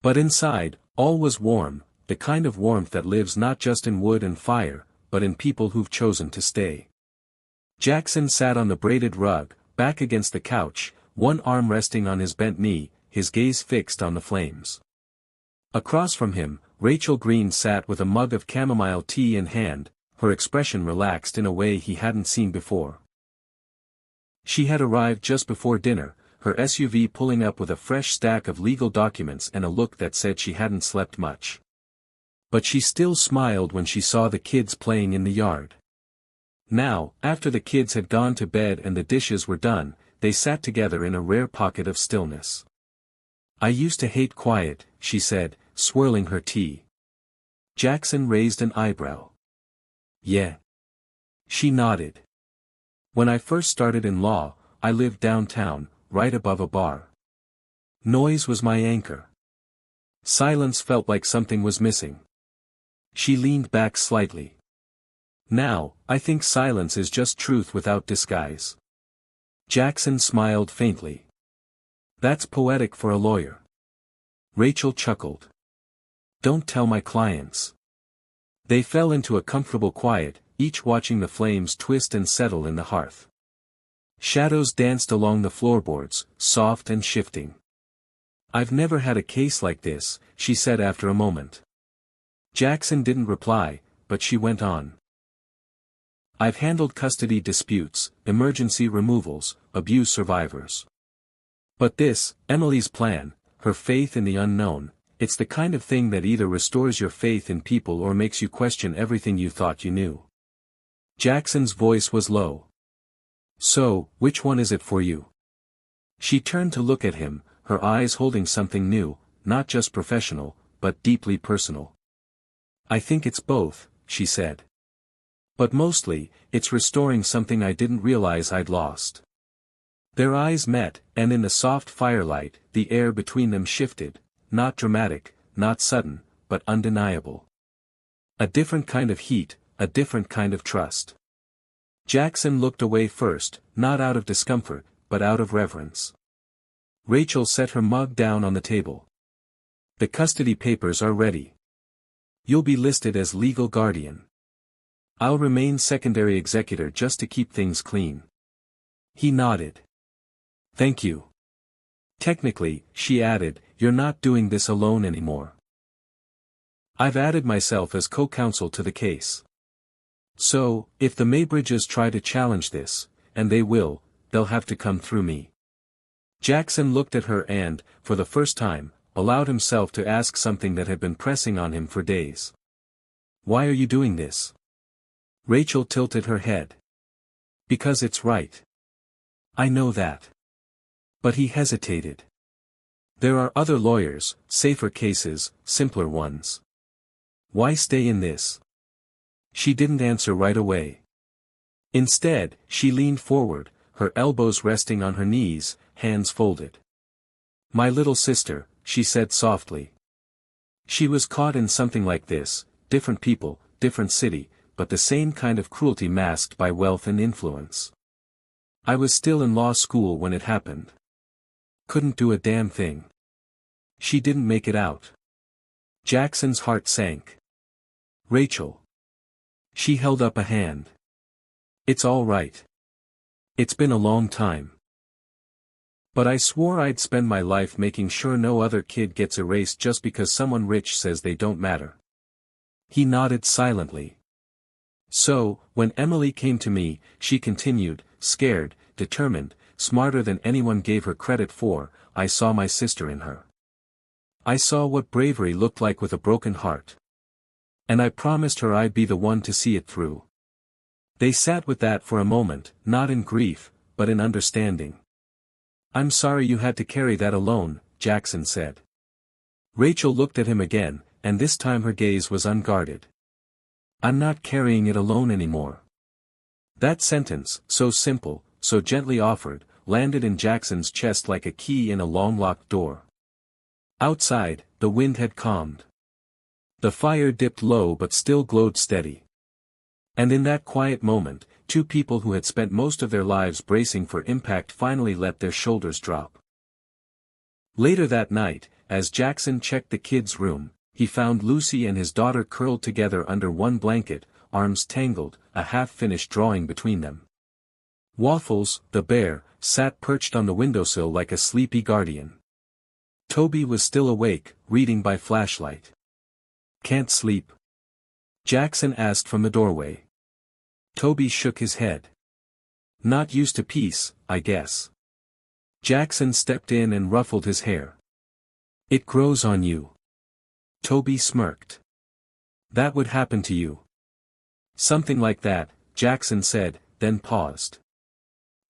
But inside, all was warm, the kind of warmth that lives not just in wood and fire, but in people who've chosen to stay. Jackson sat on the braided rug, back against the couch, one arm resting on his bent knee, his gaze fixed on the flames. Across from him, Rachel Green sat with a mug of chamomile tea in hand, her expression relaxed in a way he hadn't seen before. She had arrived just before dinner, her SUV pulling up with a fresh stack of legal documents and a look that said she hadn't slept much. But she still smiled when she saw the kids playing in the yard. Now, after the kids had gone to bed and the dishes were done, they sat together in a rare pocket of stillness. "I used to hate quiet," she said, swirling her tea. Jackson raised an eyebrow. "Yeah." She nodded. "When I first started in law, I lived downtown, right above a bar. Noise was my anchor. Silence felt like something was missing." She leaned back slightly. "Now, I think silence is just truth without disguise." Jackson smiled faintly. "That's poetic for a lawyer." Rachel chuckled. "Don't tell my clients." They fell into a comfortable quiet, each watching the flames twist and settle in the hearth. Shadows danced along the floorboards, soft and shifting. "I've never had a case like this," she said after a moment. Jackson didn't reply, but she went on. "I've handled custody disputes, emergency removals, abuse survivors. But this, Emily's plan, her faith in the unknown, it's the kind of thing that either restores your faith in people or makes you question everything you thought you knew." Jackson's voice was low. "So, which one is it for you?" She turned to look at him, her eyes holding something new, not just professional, but deeply personal. "I think it's both," she said. "But mostly, it's restoring something I didn't realize I'd lost." Their eyes met, and in the soft firelight, the air between them shifted, not dramatic, not sudden, but undeniable. A different kind of heat, a different kind of trust. Jackson looked away first, not out of discomfort, but out of reverence. Rachel set her mug down on the table. "The custody papers are ready. You'll be listed as legal guardian. I'll remain secondary executor just to keep things clean." He nodded. "Thank you. Technically," she added, "you're not doing this alone anymore. I've added myself as co-counsel to the case. So, if the Maybridges try to challenge this, and they will, they'll have to come through me." Jackson looked at her and, for the first time, allowed himself to ask something that had been pressing on him for days. "Why are you doing this?" Rachel tilted her head. "Because it's right. I know that." But he hesitated. "There are other lawyers, safer cases, simpler ones. Why stay in this?" She didn't answer right away. Instead, she leaned forward, her elbows resting on her knees, hands folded. "My little sister," she said softly. She was caught in something like this, different people, different city, but the same kind of cruelty masked by wealth and influence. "I was still in law school when it happened. Couldn't do a damn thing." She didn't make it out. Jackson's heart sank. "Rachel." She held up a hand. "It's all right. It's been a long time. But I swore I'd spend my life making sure no other kid gets erased just because someone rich says they don't matter." He nodded silently. "So, when Emily came to me," she continued, scared, determined, smarter than anyone gave her credit for, "I saw my sister in her. I saw what bravery looked like with a broken heart. And I promised her I'd be the one to see it through." They sat with that for a moment, not in grief, but in understanding. "I'm sorry you had to carry that alone," Jackson said. Rachel looked at him again, and this time her gaze was unguarded. I'm not carrying it alone anymore. That sentence, so simple, so gently offered, landed in Jackson's chest like a key in a long-locked door. Outside, the wind had calmed. The fire dipped low but still glowed steady. And in that quiet moment, two people who had spent most of their lives bracing for impact finally let their shoulders drop. Later that night, as Jackson checked the kids' room, he found Lucy and his daughter curled together under one blanket, arms tangled, a half-finished drawing between them. Waffles, the bear, sat perched on the windowsill like a sleepy guardian. Toby was still awake, reading by flashlight. Can't sleep? Jackson asked from the doorway. Toby shook his head. Not used to peace, I guess. Jackson stepped in and ruffled his hair. It grows on you. Toby smirked. That would happen to you. Something like that, Jackson said, then paused.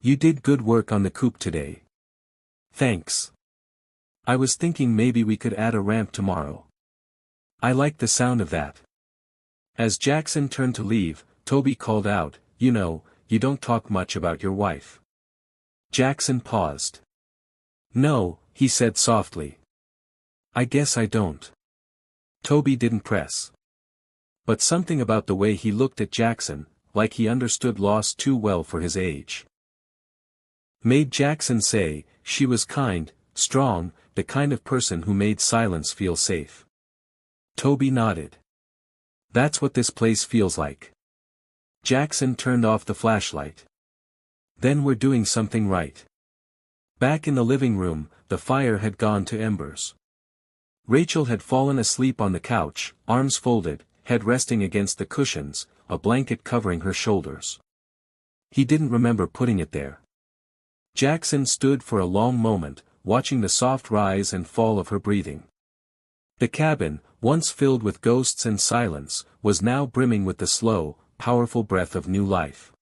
You did good work on the coupe today. Thanks. I was thinking maybe we could add a ramp tomorrow. I like the sound of that. As Jackson turned to leave, Toby called out, You know, you don't talk much about your wife. Jackson paused. No, he said softly. I guess I don't. Toby didn't press. But something about the way he looked at Jackson, like he understood loss too well for his age, made Jackson say, she was kind, strong, the kind of person who made silence feel safe. Toby nodded. That's what this place feels like. Jackson turned off the flashlight. Then we're doing something right. Back in the living room, the fire had gone to embers. Rachel had fallen asleep on the couch, arms folded, head resting against the cushions, a blanket covering her shoulders. He didn't remember putting it there. Jackson stood for a long moment, watching the soft rise and fall of her breathing. The cabin, once filled with ghosts and silence, was now brimming with the slow, powerful breath of new life.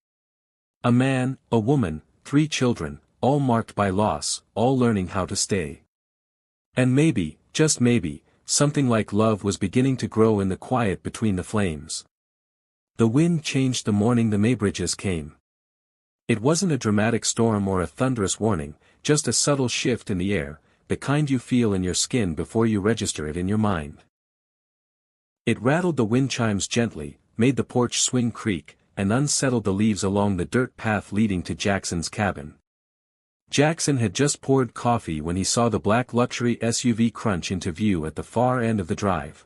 A man, a woman, 3 children, all marked by loss, all learning how to stay. And maybe, just maybe, something like love was beginning to grow in the quiet between the flames. The wind changed the morning the Maybridges came. It wasn't a dramatic storm or a thunderous warning, just a subtle shift in the air, the kind you feel in your skin before you register it in your mind. It rattled the wind chimes gently, made the porch swing creak, and unsettled the leaves along the dirt path leading to Jackson's cabin. Jackson had just poured coffee when he saw the black luxury SUV crunch into view at the far end of the drive.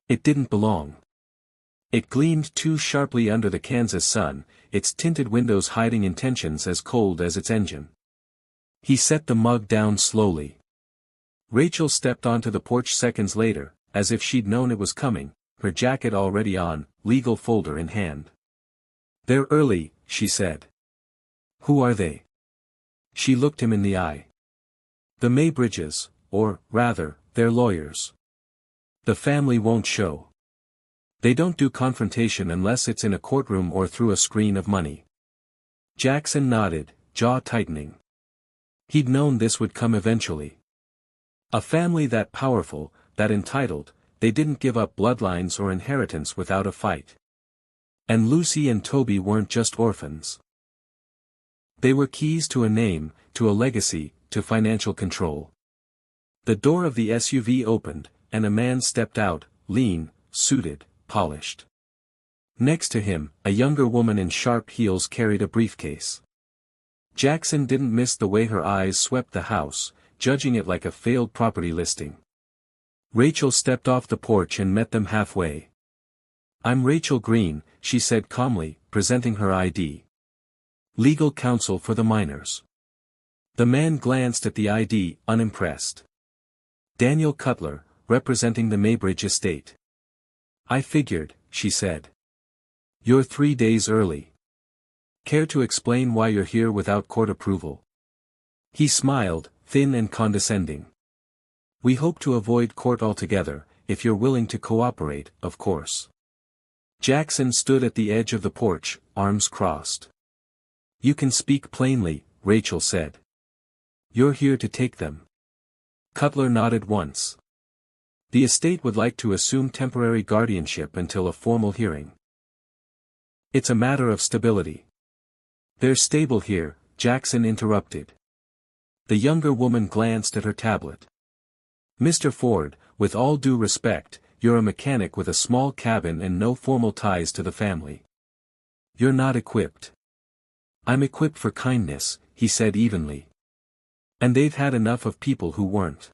It didn't belong. It gleamed too sharply under the Kansas sun, its tinted windows hiding intentions as cold as its engine. He set the mug down slowly. Rachel stepped onto the porch seconds later, as if she'd known it was coming, her jacket already on, legal folder in hand. They're early, she said. Who are they? She looked him in the eye. The Maybridges, or, rather, their lawyers. The family won't show. They don't do confrontation unless it's in a courtroom or through a screen of money. Jackson nodded, jaw tightening. He'd known this would come eventually. A family that powerful, that entitled, they didn't give up bloodlines or inheritance without a fight. And Lucy and Toby weren't just orphans. They were keys to a name, to a legacy, to financial control. The door of the SUV opened, and a man stepped out, lean, suited, polished. Next to him, a younger woman in sharp heels carried a briefcase. Jackson didn't miss the way her eyes swept the house, judging it like a failed property listing. Rachel stepped off the porch and met them halfway. I'm Rachel Green, she said calmly, presenting her ID. Legal counsel for the minors. The man glanced at the ID, unimpressed. Daniel Cutler, representing the Maybridge estate. I figured, she said. You're 3 days early. Care to explain why you're here without court approval? He smiled, thin and condescending. We hope to avoid court altogether, if you're willing to cooperate, of course. Jackson stood at the edge of the porch, arms crossed. You can speak plainly, Rachel said. You're here to take them. Cutler nodded once. The estate would like to assume temporary guardianship until a formal hearing. It's a matter of stability. They're stable here, Jackson interrupted. The younger woman glanced at her tablet. Mr. Ford, with all due respect, you're a mechanic with a small cabin and no formal ties to the family. You're not equipped. I'm equipped for kindness, he said evenly. And they've had enough of people who weren't.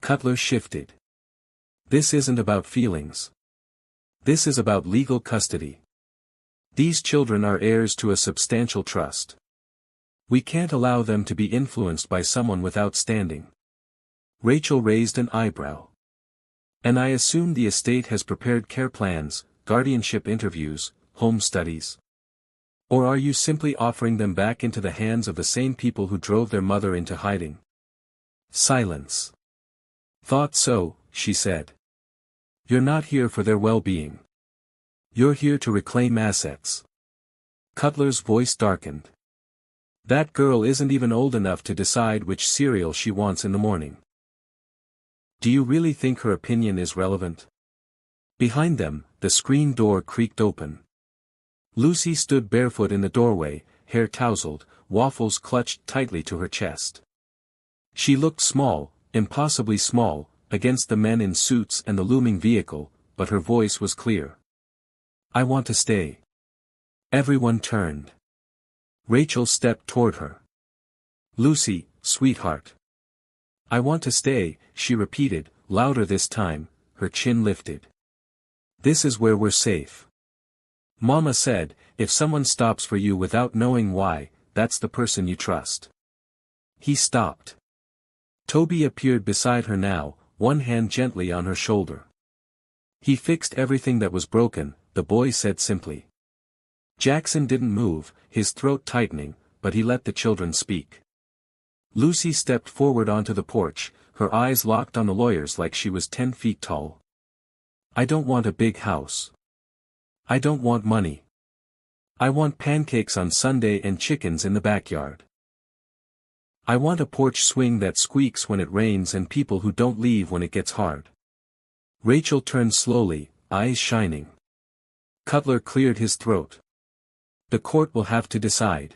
Cutler shifted. This isn't about feelings. This is about legal custody. These children are heirs to a substantial trust. We can't allow them to be influenced by someone without standing. Rachel raised an eyebrow. And I assume the estate has prepared care plans, guardianship interviews, home studies. Or are you simply offering them back into the hands of the same people who drove their mother into hiding? Silence. Thought so, she said. You're not here for their well-being. You're here to reclaim assets. Cutler's voice darkened. That girl isn't even old enough to decide which cereal she wants in the morning. Do you really think her opinion is relevant? Behind them, the screen door creaked open. Lucy stood barefoot in the doorway, hair tousled, waffles clutched tightly to her chest. She looked small, impossibly small, against the men in suits and the looming vehicle, but her voice was clear. I want to stay. Everyone turned. Rachel stepped toward her. Lucy, sweetheart. I want to stay, she repeated, louder this time, her chin lifted. This is where we're safe. Mama said, if someone stops for you without knowing why, that's the person you trust. He stopped. Toby appeared beside her now, one hand gently on her shoulder. He fixed everything that was broken, the boy said simply. Jackson didn't move, his throat tightening, but he let the children speak. Lucy stepped forward onto the porch, her eyes locked on the lawyers like she was 10 feet tall. I don't want a big house. I don't want money. I want pancakes on Sunday and chickens in the backyard. I want a porch swing that squeaks when it rains and people who don't leave when it gets hard. Rachel turned slowly, eyes shining. Cutler cleared his throat. The court will have to decide.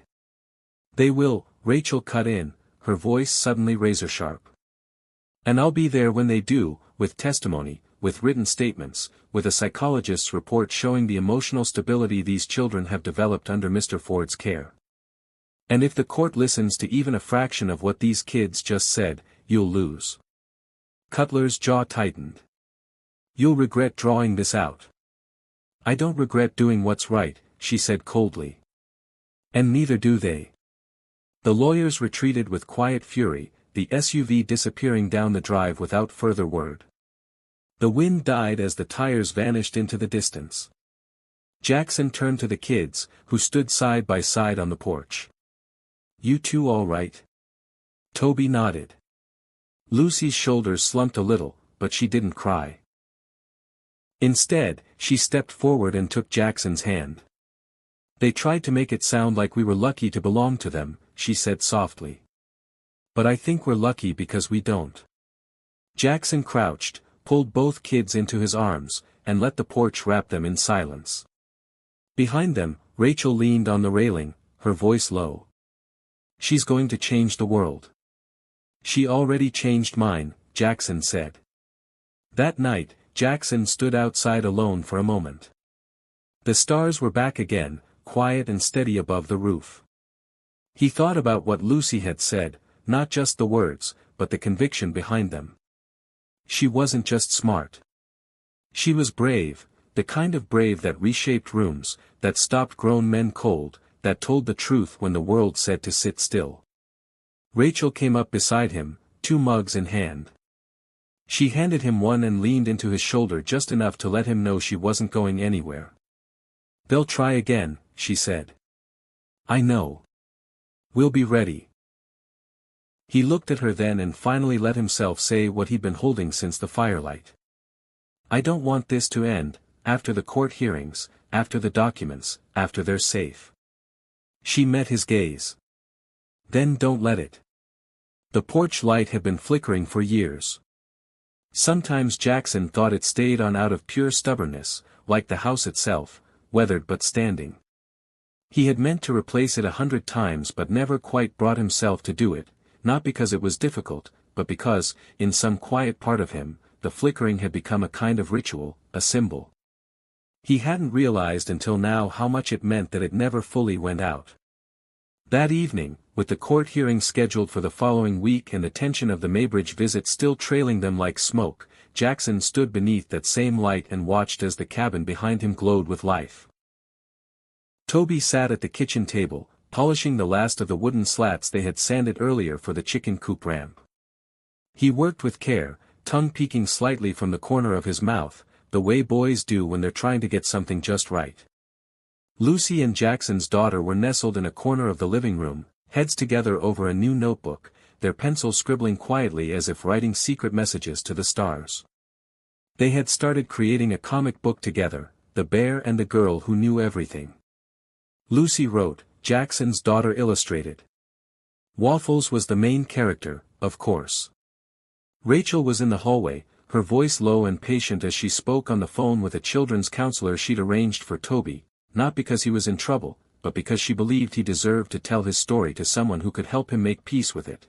They will, Rachel cut in, her voice suddenly razor-sharp. And I'll be there when they do, with testimony, with written statements, with a psychologist's report showing the emotional stability these children have developed under Mr. Ford's care. And if the court listens to even a fraction of what these kids just said, you'll lose. Cutler's jaw tightened. You'll regret drawing this out. I don't regret doing what's right, she said coldly. And neither do they. The lawyers retreated with quiet fury, the SUV disappearing down the drive without further word. The wind died as the tires vanished into the distance. Jackson turned to the kids, who stood side by side on the porch. You two all right? Toby nodded. Lucy's shoulders slumped a little, but she didn't cry. Instead, she stepped forward and took Jackson's hand. They tried to make it sound like we were lucky to belong to them, she said softly. But I think we're lucky because we don't. Jackson crouched, pulled both kids into his arms, and let the porch wrap them in silence. Behind them, Rachel leaned on the railing, her voice low. She's going to change the world. She already changed mine, Jackson said. That night, Jackson stood outside alone for a moment. The stars were back again, quiet and steady above the roof. He thought about what Lucy had said, not just the words, but the conviction behind them. She wasn't just smart. She was brave, the kind of brave that reshaped rooms, that stopped grown men cold, that told the truth when the world said to sit still. Rachel came up beside him, 2 mugs in hand. She handed him one and leaned into his shoulder just enough to let him know she wasn't going anywhere. They'll try again, she said. I know. We'll be ready. He looked at her then and finally let himself say what he'd been holding since the firelight. I don't want this to end, after the court hearings, after the documents, after they're safe. She met his gaze. Then don't let it. The porch light had been flickering for years. Sometimes Jackson thought it stayed on out of pure stubbornness, like the house itself, weathered but standing. He had meant to replace it 100 times but never quite brought himself to do it, not because it was difficult, but because, in some quiet part of him, the flickering had become a kind of ritual, a symbol. He hadn't realized until now how much it meant that it never fully went out. That evening, with the court hearing scheduled for the following week and the tension of the Maybridge visit still trailing them like smoke, Jackson stood beneath that same light and watched as the cabin behind him glowed with life. Toby sat at the kitchen table, polishing the last of the wooden slats they had sanded earlier for the chicken coop ramp. He worked with care, tongue peeking slightly from the corner of his mouth, the way boys do when they're trying to get something just right. Lucy and Jackson's daughter were nestled in a corner of the living room, heads together over a new notebook, their pencils scribbling quietly as if writing secret messages to the stars. They had started creating a comic book together, The Bear and the Girl Who Knew Everything. Lucy wrote, Jackson's daughter illustrated. Waffles was the main character, of course. Rachel was in the hallway, her voice low and patient as she spoke on the phone with a children's counselor she'd arranged for Toby, not because he was in trouble, but because she believed he deserved to tell his story to someone who could help him make peace with it.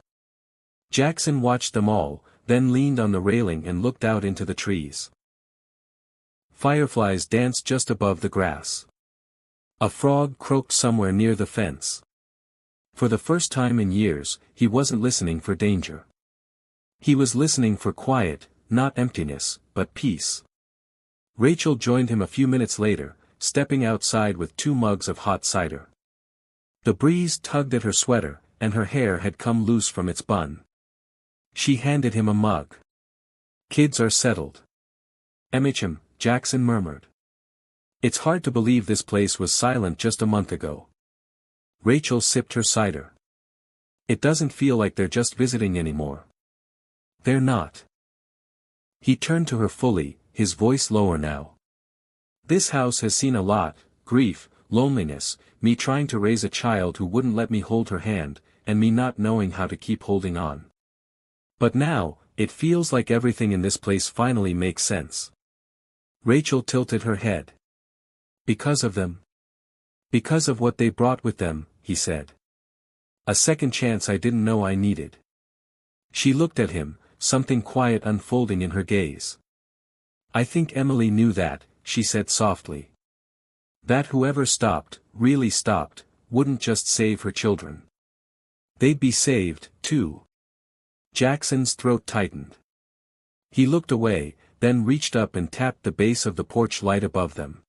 Jackson watched them all, then leaned on the railing and looked out into the trees. Fireflies danced just above the grass. A frog croaked somewhere near the fence. For the first time in years, he wasn't listening for danger. He was listening for quiet, not emptiness, but peace. Rachel joined him a few minutes later, stepping outside with 2 mugs of hot cider. The breeze tugged at her sweater, and her hair had come loose from its bun. She handed him a mug. Kids are settled. "MHM," Jackson murmured. It's hard to believe this place was silent just a month ago. Rachel sipped her cider. It doesn't feel like they're just visiting anymore. They're not. He turned to her fully, his voice lower now. This house has seen a lot, grief, loneliness, me trying to raise a child who wouldn't let me hold her hand, and me not knowing how to keep holding on. But now, it feels like everything in this place finally makes sense. Rachel tilted her head. Because of them. Because of what they brought with them, he said. A second chance I didn't know I needed. She looked at him, something quiet unfolding in her gaze. I think Emily knew that, she said softly. That whoever stopped, really stopped, wouldn't just save her children. They'd be saved, too. Jackson's throat tightened. He looked away, then reached up and tapped the base of the porch light above them.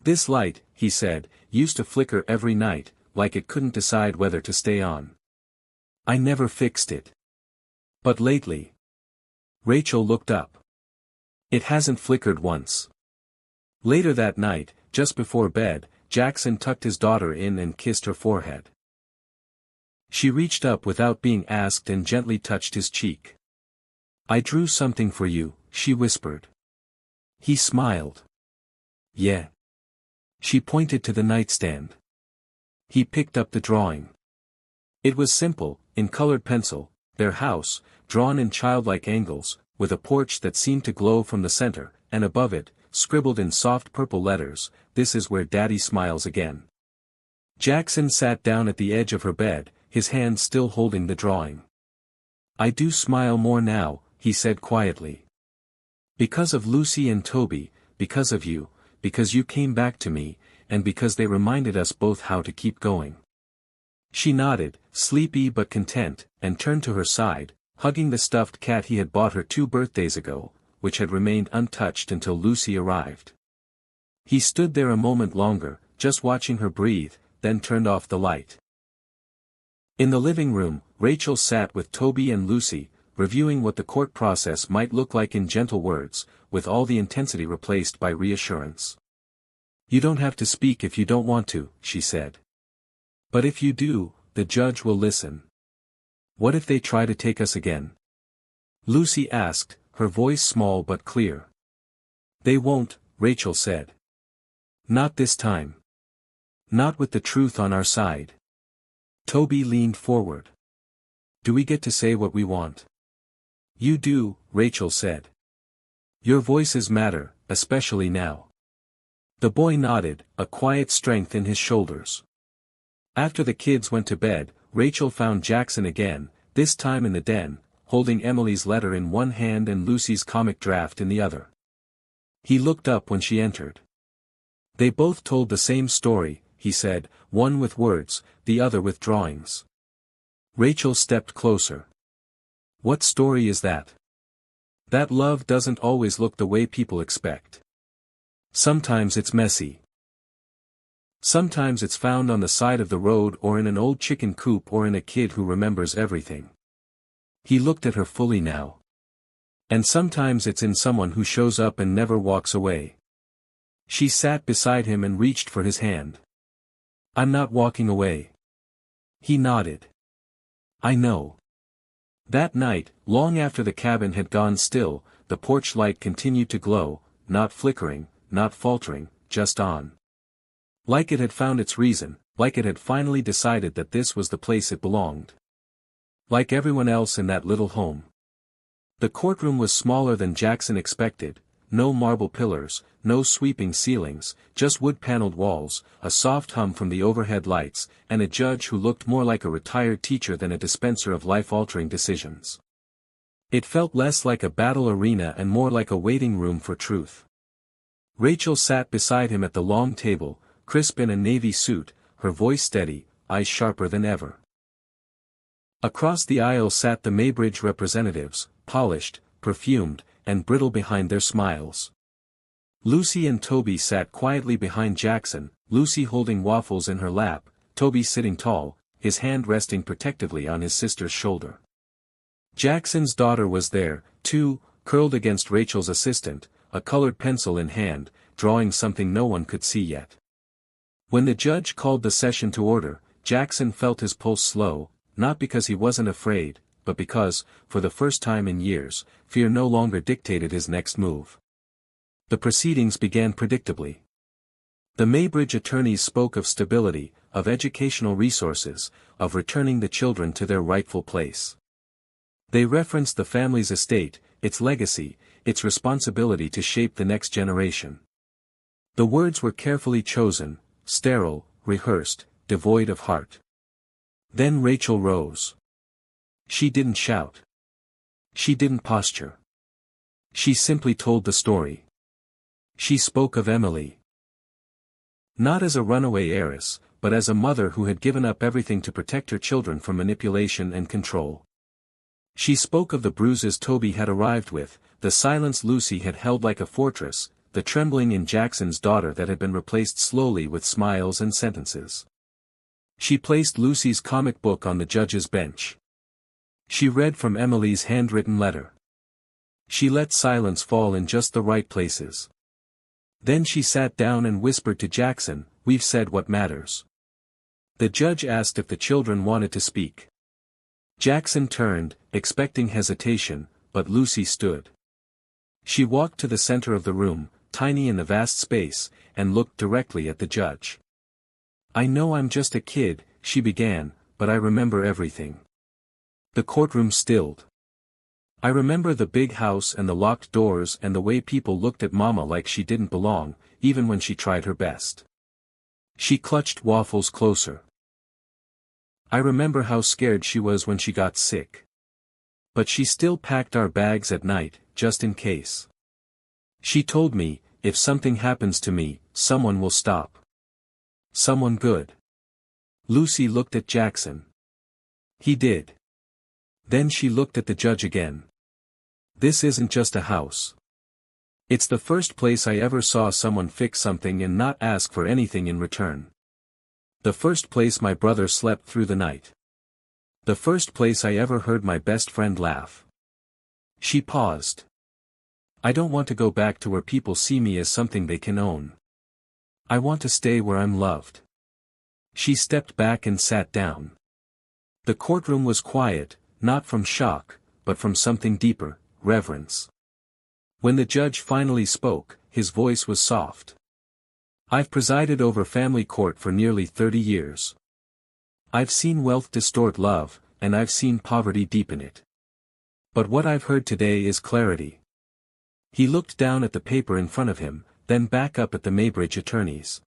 This light, he said, used to flicker every night, like it couldn't decide whether to stay on. I never fixed it. But lately. Rachel looked up. It hasn't flickered once. Later that night, just before bed, Jackson tucked his daughter in and kissed her forehead. She reached up without being asked and gently touched his cheek. I drew something for you, she whispered. He smiled. Yeah. She pointed to the nightstand. He picked up the drawing. It was simple, in colored pencil, their house, drawn in childlike angles, with a porch that seemed to glow from the center, and above it, scribbled in soft purple letters, "This is where Daddy smiles again." Jackson sat down at the edge of her bed, his hand still holding the drawing. I do smile more now, he said quietly. Because of Lucy and Toby, because of you, because you came back to me, and because they reminded us both how to keep going. She nodded, sleepy but content, and turned to her side, hugging the stuffed cat he had bought her 2 birthdays ago, which had remained untouched until Lucy arrived. He stood there a moment longer, just watching her breathe, then turned off the light. In the living room, Rachel sat with Toby and Lucy, reviewing what the court process might look like in gentle words, with all the intensity replaced by reassurance. You don't have to speak if you don't want to, she said. But if you do, the judge will listen. What if they try to take us again? Lucy asked, her voice small but clear. They won't, Rachel said. Not this time. Not with the truth on our side. Toby leaned forward. Do we get to say what we want? You do, Rachel said. Your voices matter, especially now. The boy nodded, a quiet strength in his shoulders. After the kids went to bed, Rachel found Jackson again, this time in the den, holding Emily's letter in one hand and Lucy's comic draft in the other. He looked up when she entered. They both told the same story, he said, one with words, the other with drawings. Rachel stepped closer. What story is that? That love doesn't always look the way people expect. Sometimes it's messy. Sometimes it's found on the side of the road or in an old chicken coop or in a kid who remembers everything. He looked at her fully now. And sometimes it's in someone who shows up and never walks away. She sat beside him and reached for his hand. I'm not walking away. He nodded. I know. That night, long after the cabin had gone still, the porch light continued to glow, not flickering, not faltering, just on. Like it had found its reason, like it had finally decided that this was the place it belonged. Like everyone else in that little home. The courtroom was smaller than Jackson expected, no marble pillars, no sweeping ceilings, just wood-paneled walls, a soft hum from the overhead lights, and a judge who looked more like a retired teacher than a dispenser of life-altering decisions. It felt less like a battle arena and more like a waiting room for truth. Rachel sat beside him at the long table, crisp in a navy suit, her voice steady, eyes sharper than ever. Across the aisle sat the Maybridge representatives, polished, perfumed, and brittle behind their smiles. Lucy and Toby sat quietly behind Jackson, Lucy holding waffles in her lap, Toby sitting tall, his hand resting protectively on his sister's shoulder. Jackson's daughter was there, too, curled against Rachel's assistant, a colored pencil in hand, drawing something no one could see yet. When the judge called the session to order, Jackson felt his pulse slow, not because he wasn't afraid, but because, for the first time in years, fear no longer dictated his next move. The proceedings began predictably. The Maybridge attorneys spoke of stability, of educational resources, of returning the children to their rightful place. They referenced the family's estate, its legacy, its responsibility to shape the next generation. The words were carefully chosen, sterile, rehearsed, devoid of heart. Then Rachel rose. She didn't shout. She didn't posture. She simply told the story. She spoke of Emily. Not as a runaway heiress, but as a mother who had given up everything to protect her children from manipulation and control. She spoke of the bruises Toby had arrived with, the silence Lucy had held like a fortress, the trembling in Jackson's daughter that had been replaced slowly with smiles and sentences. She placed Lucy's comic book on the judge's bench. She read from Emily's handwritten letter. She let silence fall in just the right places. Then she sat down and whispered to Jackson, "We've said what matters." The judge asked if the children wanted to speak. Jackson turned, expecting hesitation, but Lucy stood. She walked to the center of the room, tiny in the vast space, and looked directly at the judge. "I know I'm just a kid," she began, "but I remember everything." The courtroom stilled. "I remember the big house and the locked doors and the way people looked at Mama like she didn't belong, even when she tried her best." She clutched waffles closer. "I remember how scared she was when she got sick. But she still packed our bags at night, just in case. She told me, if something happens to me, someone will stop. Someone good." Lucy looked at Jackson. He did. Then she looked at the judge again. "This isn't just a house. It's the first place I ever saw someone fix something and not ask for anything in return. The first place my brother slept through the night. The first place I ever heard my best friend laugh." She paused. "I don't want to go back to where people see me as something they can own. I want to stay where I'm loved." She stepped back and sat down. The courtroom was quiet, not from shock, but from something deeper, reverence. When the judge finally spoke, his voice was soft. "I've presided over family court for nearly 30 years. I've seen wealth distort love, and I've seen poverty deepen it. But what I've heard today is clarity. He looked down at the paper in front of him, then back up at the Maybridge attorneys.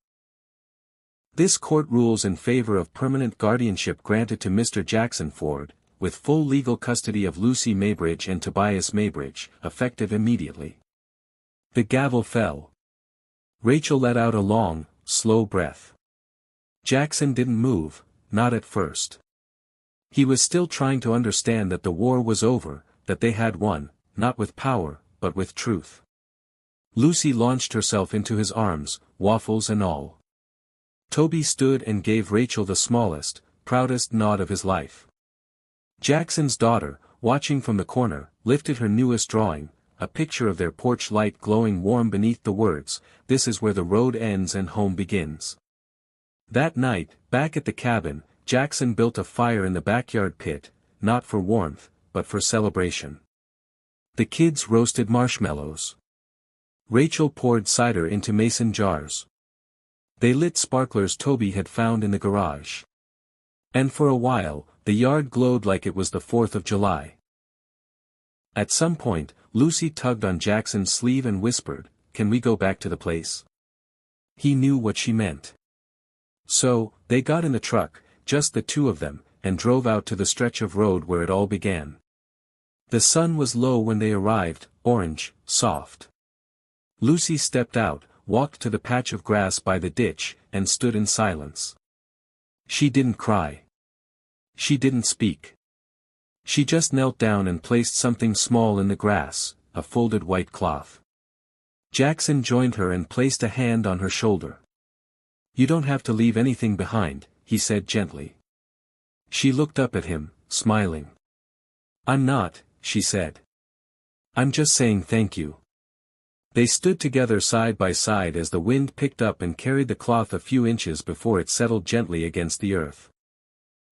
This court rules in favor of permanent guardianship granted to Mr. Jackson Ford, with full legal custody of Lucy Maybridge and Tobias Maybridge, effective immediately. The gavel fell. Rachel let out a long, slow breath. Jackson didn't move, not at first. He was still trying to understand that the war was over, that they had won, not with power, but with truth. Lucy launched herself into his arms, waffles and all. Toby stood and gave Rachel the smallest, proudest nod of his life. Jackson's daughter, watching from the corner, lifted her newest drawing, a picture of their porch light glowing warm beneath the words, "This is where the road ends and home begins." That night, back at the cabin, Jackson built a fire in the backyard pit, not for warmth, but for celebration. The kids roasted marshmallows. Rachel poured cider into mason jars. They lit sparklers Toby had found in the garage. And for a while, the yard glowed like it was the 4th of July. At some point, Lucy tugged on Jackson's sleeve and whispered, "Can we go back to the place?" He knew what she meant. So, they got in the truck, just the two of them, and drove out to the stretch of road where it all began. The sun was low when they arrived, orange, soft. Lucy stepped out, walked to the patch of grass by the ditch, and stood in silence. She didn't cry. She didn't speak. She just knelt down and placed something small in the grass, a folded white cloth. Jackson joined her and placed a hand on her shoulder. "You don't have to leave anything behind," he said gently. She looked up at him, smiling. "I'm not," she said. "I'm just saying thank you." They stood together side by side as the wind picked up and carried the cloth a few inches before it settled gently against the earth.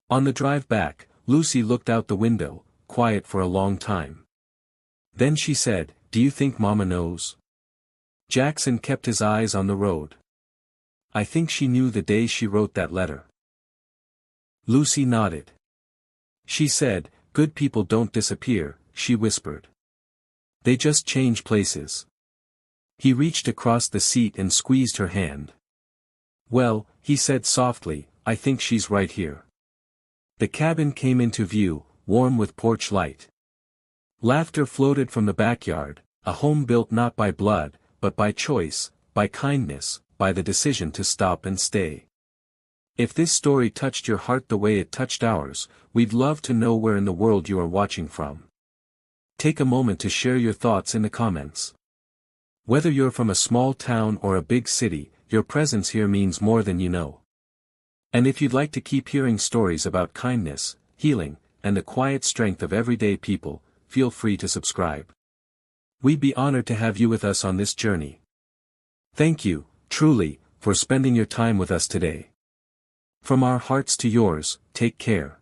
On the drive back, Lucy looked out the window, quiet for a long time. Then she said, "Do you think Mama knows?" Jackson kept his eyes on the road. "I think she knew the day she wrote that letter." Lucy nodded. She said, "Good people don't disappear," she whispered. "They just change places." He reached across the seat and squeezed her hand. "Well," he said softly, "I think she's right here." The cabin came into view, warm with porch light. Laughter floated from the backyard, a home built not by blood, but by choice, by kindness, by the decision to stop and stay. If this story touched your heart the way it touched ours, we'd love to know where in the world you are watching from. Take a moment to share your thoughts in the comments. Whether you're from a small town or a big city, your presence here means more than you know. And if you'd like to keep hearing stories about kindness, healing, and the quiet strength of everyday people, feel free to subscribe. We'd be honored to have you with us on this journey. Thank you, truly, for spending your time with us today. From our hearts to yours, take care.